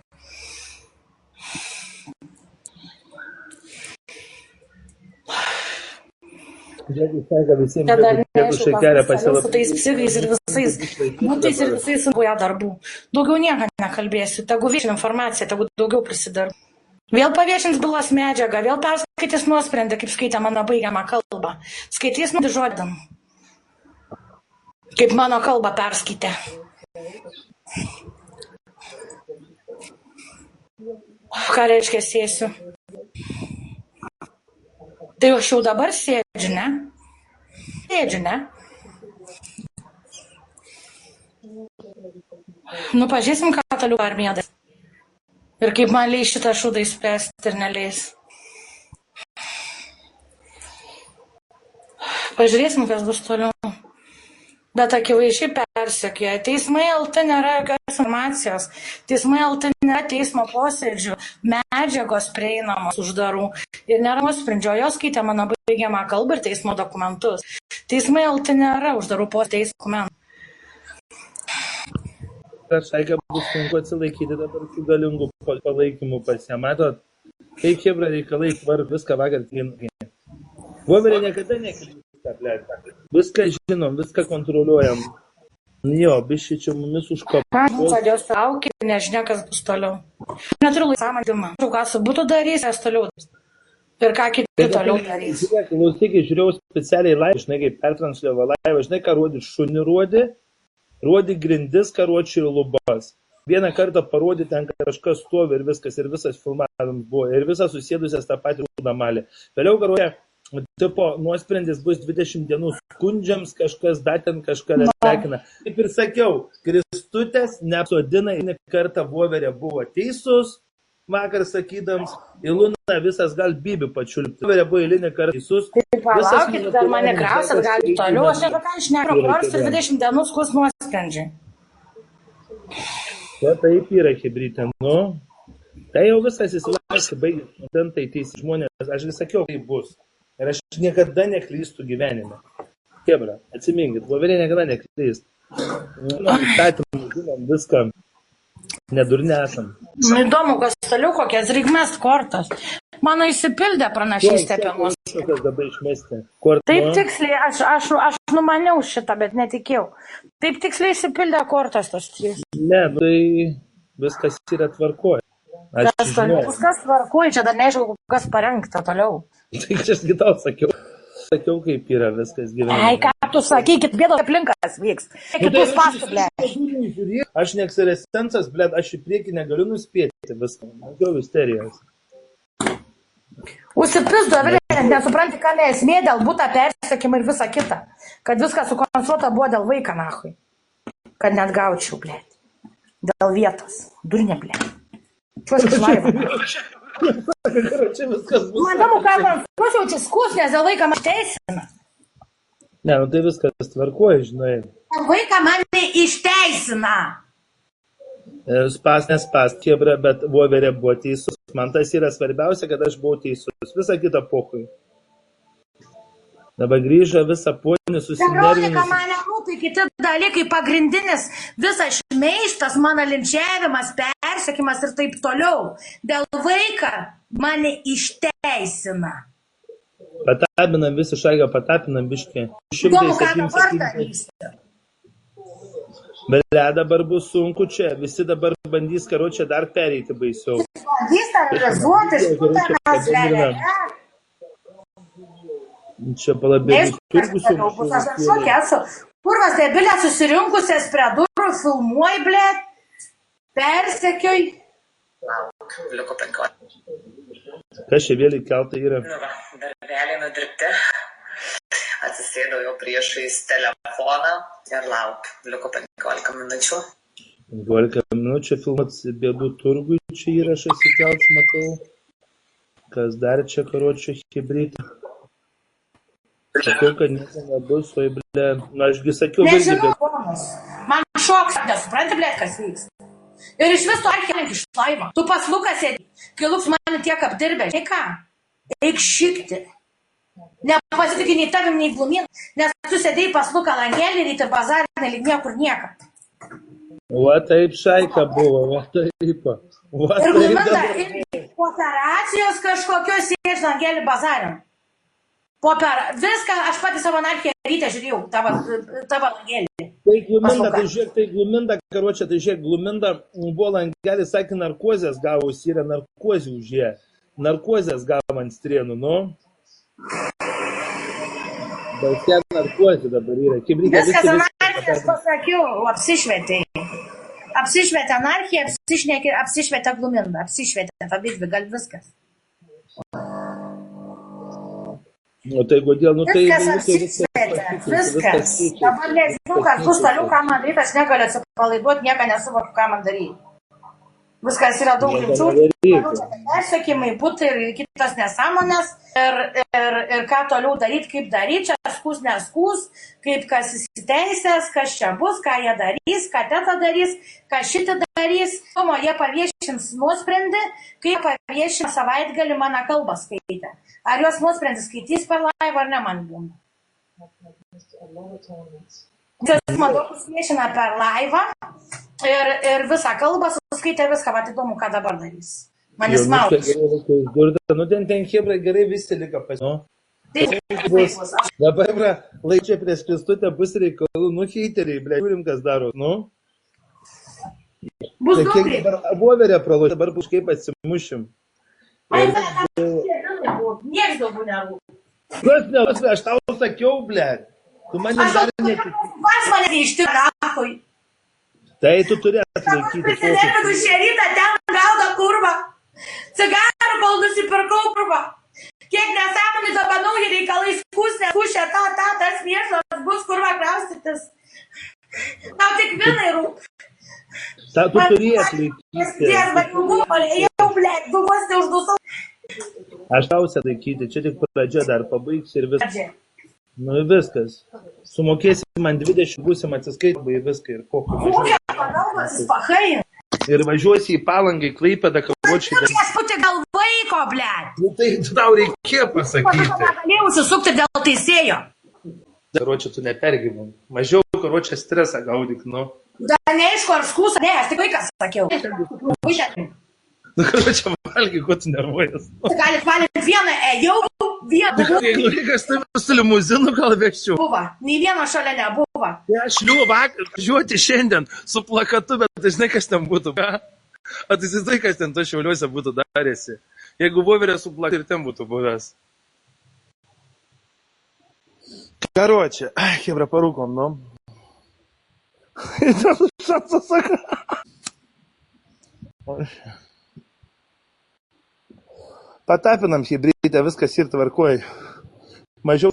Dar neaišku, kas su tais psichais ir visais butais ir visais sunkuoja darbų. Daugiau nieko nekalbėsiu. Tegu viešina informaciją, tegu daugiau prisidarbu. Vėl paviešins bylos medžiagą, vėl perskaitys nuosprendį, kaip skaitė mano baigiamą kalbą. Skaitys nuodį žodin. Kaip mano kalbą perskaitė. Ką reiškia sėsiu? Tai aš jau dabar sėdžiu, ne? Sėdžiu, ne? Nu, pažiūrėsim, ką toliau armija darys. Ir kaip man leis šitą šūdą įspręsti ir neleis. Pažiūrėsim, kas bus toliau. Bet akivaizdžiai persekioja. Teismai LT nėra jokios informacijos. Teismai LT nėra teismo posėdžių, medžiagos prieinamos uždarų. Ir nėra nuosprendžio, jos skaitė mano baigiamą kalbą ir teismo dokumentus. Teismai LT nėra uždarų posėdžių dokumentų.
Šaiką bus sunku atsilaikyti dabar su galingu palaikymu pasiematot. Kai chebra reikalai tvark, viską vakar gina. Voverė niekada neklysta, blėt. Viską žinom, viską kontroliuojam. Jo, biščiai čia mumis užkopos.
Kad jos laukia ir nežinia, kas bus toliau. Neturiu laisvamandimą. Ką su būtų darys, jas toliau. Ir ką kiti toliau darys.
Žiūrėk, klausykai, žiūrėjau specialiai laivą, žinai, kaip pertransliavo laivą, žinai, ką rodė šunį rodė grindis, karuočių ir lubas. Vieną kartą parodė, ten kažkas stovi ir viskas, ir visas filmavimas buvo, ir visas susėdusias tą patį rūdą malį. Vėliau karuoja, tipo, nuosprendis bus 20 dienų skundžiams, kažkas daten kažką netekina. Kaip ir sakiau, Kristutės neapsodina, į kartą voverė buvo teisus, vakar sakydams, Ilūna visas gal bibi pačiulpti. Voverė buvo eilinį kartą teisus.
Tai palaukit, dar mane krausat, gali toliau. Aš nežinau, ką aš prokuroras ir 20 dienų skūs nuosprendžiai.
O taip yra, hebrytė, nu. Tai jau visas įsilaikė, baigė, ten tai teisi žmonės. Aš vis sakiau, kaip bus. Ir aš niekada neklystų gyvenime. Hebra, atsiminkit, voverė niekada neklystų. Žinom viską. Nedurni esam.
Įdomu, kas toliau, kokias reikmės kortas. Mano įsipildė pranašystė apie nuosprendį.
kas dabar išmesti. Kortą.
Taip tiksliai, aš numaniau šitą, bet netikėjau. Taip tiksliai išsipildė kortos tos 3.
Ne, tai viskas yra tvarkoje.
Viskas tvarkoje, čia dar nežinau, kas parengta toliau.
Tai aš kitau sakiau. Sakiau, kaip yra viskas gyvenime.
Ką tu sakykit, bėdos aplinkas vyks. Kitus pastų, ble.
Aš ne ekstrasensas, ble, aš į priekį negaliu nuspėti viską. Daugiau isterijos.
Užsipizdu, Evelė, nesupranti, ką esmė dėl būta persekimą ir visą kitą. Kad viskas sukonstruota buvo dėl vaiką, nahui. Kad net gaučiau, ble. Dėl vietos. Durnė, ble. Čiuosk iš laivą. Man damu, ką man pasiaučiu skus, nes dėl vaiką man teisina.
Ne, nu tai viskas tvarkoja, žinai.
Dėl vaiką mane išteisina.
Spas, nespas, kebra, bet voverė buvo teisus. Man tas yra svarbiausia, kad aš buvau teisus. Visą kitą pokui. Dabar grįžo visą ponį susinervinus.
Dabar mane rūpi kiti dalykai, pagrindinis visas šmeižtas, mano linčiavimas, persekimas ir taip toliau. Dėl vaiką mane išteisina.
Patapinam visi šaigą, patapinam biškį.
Įdomu, ką dabar darysi.
Bet dabar bus sunku čia. Visi dabar bandys karočią dar pereiti baisiau.
Bandys terrorizuoti, šputanas, velė.
Čia palabėlis turgusiu.
Aš šokė esu. Kurvas debilė susirinkusias prie durų, filmuoj, ble, persekioj.
Liko 15.
Kas čia vėl įkelta yra?
Nu va, darbeliai nudirbti. Atsisėdau jau priešais telefoną ir lauk. Liko 15 minučių.
15 minučių filmuotis bėdų turgui. Čia įrašas įkelts, matau. Kas dar čia karočią hibrytą? Sakiau, kad nieko nebus, o ble, nu ašgi sakiau,
nežinau, ponas. Man šoks, nesupranti, ble, kas vyks. Ir iš vis tu archėlink iš laimo. Tu pas Luką sėdi, kai Luks mane tiek apdirbė. Žinai ką? Eik šikti. Nepasitikiu nei tavim, nei glumien, nes tu sėdėjai pas Luką langelį ir į bazarinę lyg niekur nieką.
Va taip šaika buvo, va taip.
Ir glumenda, ir operacijos kažkokios sėdž langelį bazarinę. Viską aš pati savo anarchiją ryte žiūrėjau, tavo langelį.
Tai gluminda, tai žiūrėk, tai gluminda, karočią, tai žiūrėk, gluminda buvo langelis, sakė, narkozės gavus, yra narkozė už ją. Narkozės gavo ant strienų, nu. Bet ją narkozė dabar yra.
Viskas anarchijas pasakiau, apsišvietė. Apsišvietė anarchija, apsišvietė gluminda, apsišvietė, abidvi, gal viskas.
O tai kodėl, nu tai...
Viskas apsišvietė, viskas. Dabar nežinau, kad bus toliau, ką man daryti, aš negaliu atsipalaiduoti, nieko nesuvokiu, ką man daryti. Viskas yra daug rimčių, persekimai, būtai ir kitos nesąmonės, ir ką toliau daryti, kaip daryti, čia skūs, neskūs, kaip kas įsiteisės, kas čia bus, ką jie darys, ką teta darys, ką šitą darys. Jie paviešins nuosprendį, kai paviešina savaitgalį mano kalbą skaitę. Ar jos nuosprendį skaitys per laivą, ar ne man būna. Jis matau, viešina per laivą ir visą kalbą suskaitė viską, va, įdomu, ką dabar darys. Manis maudas.
Nu, ten hebra gerai visi lika pas. Dabar, bra, laikia prieš Kristutę bus reikalų, nu, heiteriai, ble, žiūrim, kas daro, nu.
Bus daug reikalų.
Voverė pralošė, dabar bus kaip atsimušim.
Ai, nieks daugiau nerūp.
Kas ne, aš tau sakiau, ble. Tu manim dar netikė.
Vas mane ištika, nachui.
Tai tu turi atlaikyti.
Prisiderminu šią rytą, ten gauda kurva. Cigarų, kol nusipirkau kurva. Kiek nesąmonį dabar nauji reikalai skusnė, kušė, tas viešas bus kurva kraustytis. Tau tik vienai rūp.
Tu turi atlaikyti.
Jau, blėt, tu vos neuždusau.
Aš tausia laikyti, čia tik pradžia dar pabaigs ir viskas. Nu ir viskas. Sumokėsi man 20, būsim atsiskaitomai ir viską ir kokį.
Kokia pagalbas, pachai.
Ir važiuosi į Palangą, į Klaipėdą, karočiai.
Tu viešputį gal vaiko, blėt.
Nu tai tau reikėjo pasakyti.
Negalėjau susukti dėl teisėjo.
Karočiai, tu nepergyvum. Mažiau karočiai stresą gaudyk, nu.
Dar neaišku, ar skūsa. Ne, aš tik vaikas sakiau.
Nu karočiai, valgy, ko tu nervuojas.
Galit valyti vieną, ėjau. vieno.
Laikas tai su limuzinu gal vežčiau.
Buvo. Nei vieno šalia nebuvo.
Aš liu vakar važiuoti šiandien su plakatu, bet žinai, kas ten būtų. O tai įsivaizduoji, kas ten to Šiauliuose būtų darėsi. Jeigu voverė su plakatu ir ten būtų buvęs. Короче, хебра, поруком, ну. Patapinam hibrytę, viskas ir tvarkoj. Mažiau.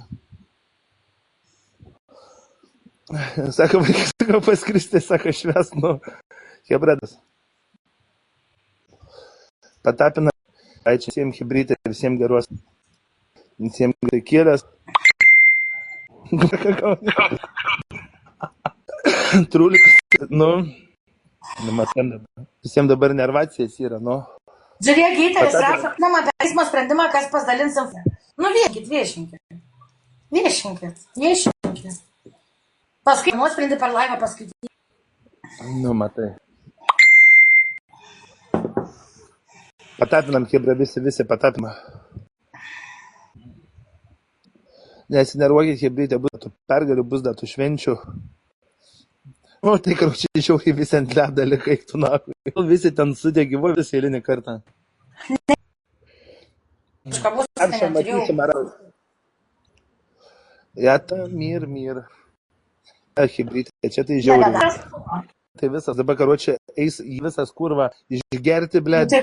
Sako, vaikas, sako, paskristi, sako, švest, nu. Hebradas. Patapinam. Ačiū visiems hibrytė, visiems geros. Visiems kėlės. Trūlikas, nu. Matam dabar. Visiems dabar nervacijas yra, nu.
Žiūrėk, Gyteris rašo, apie teismo sprendimą, kas pasidalins informaciją. Nu, viešinkit. Paskui nuosprendį per laivą paskaityti.
Nu, matai. Patapinam, Hebra, visi patapinam. Nesinervuokit, Hebrytė, bus datų pergalių, bus datų švenčių. O, tai karučiai žiauriai visi ant ledą likai, tu nakui. Visi ten sudėgyvo visą eilinį kartą. Ar čia matysim, ar... Jata, mir. Hebrytė, čia tai žiauriai. Tai visas, dabar karučiai eis į visas kurvą išgerti, blėt.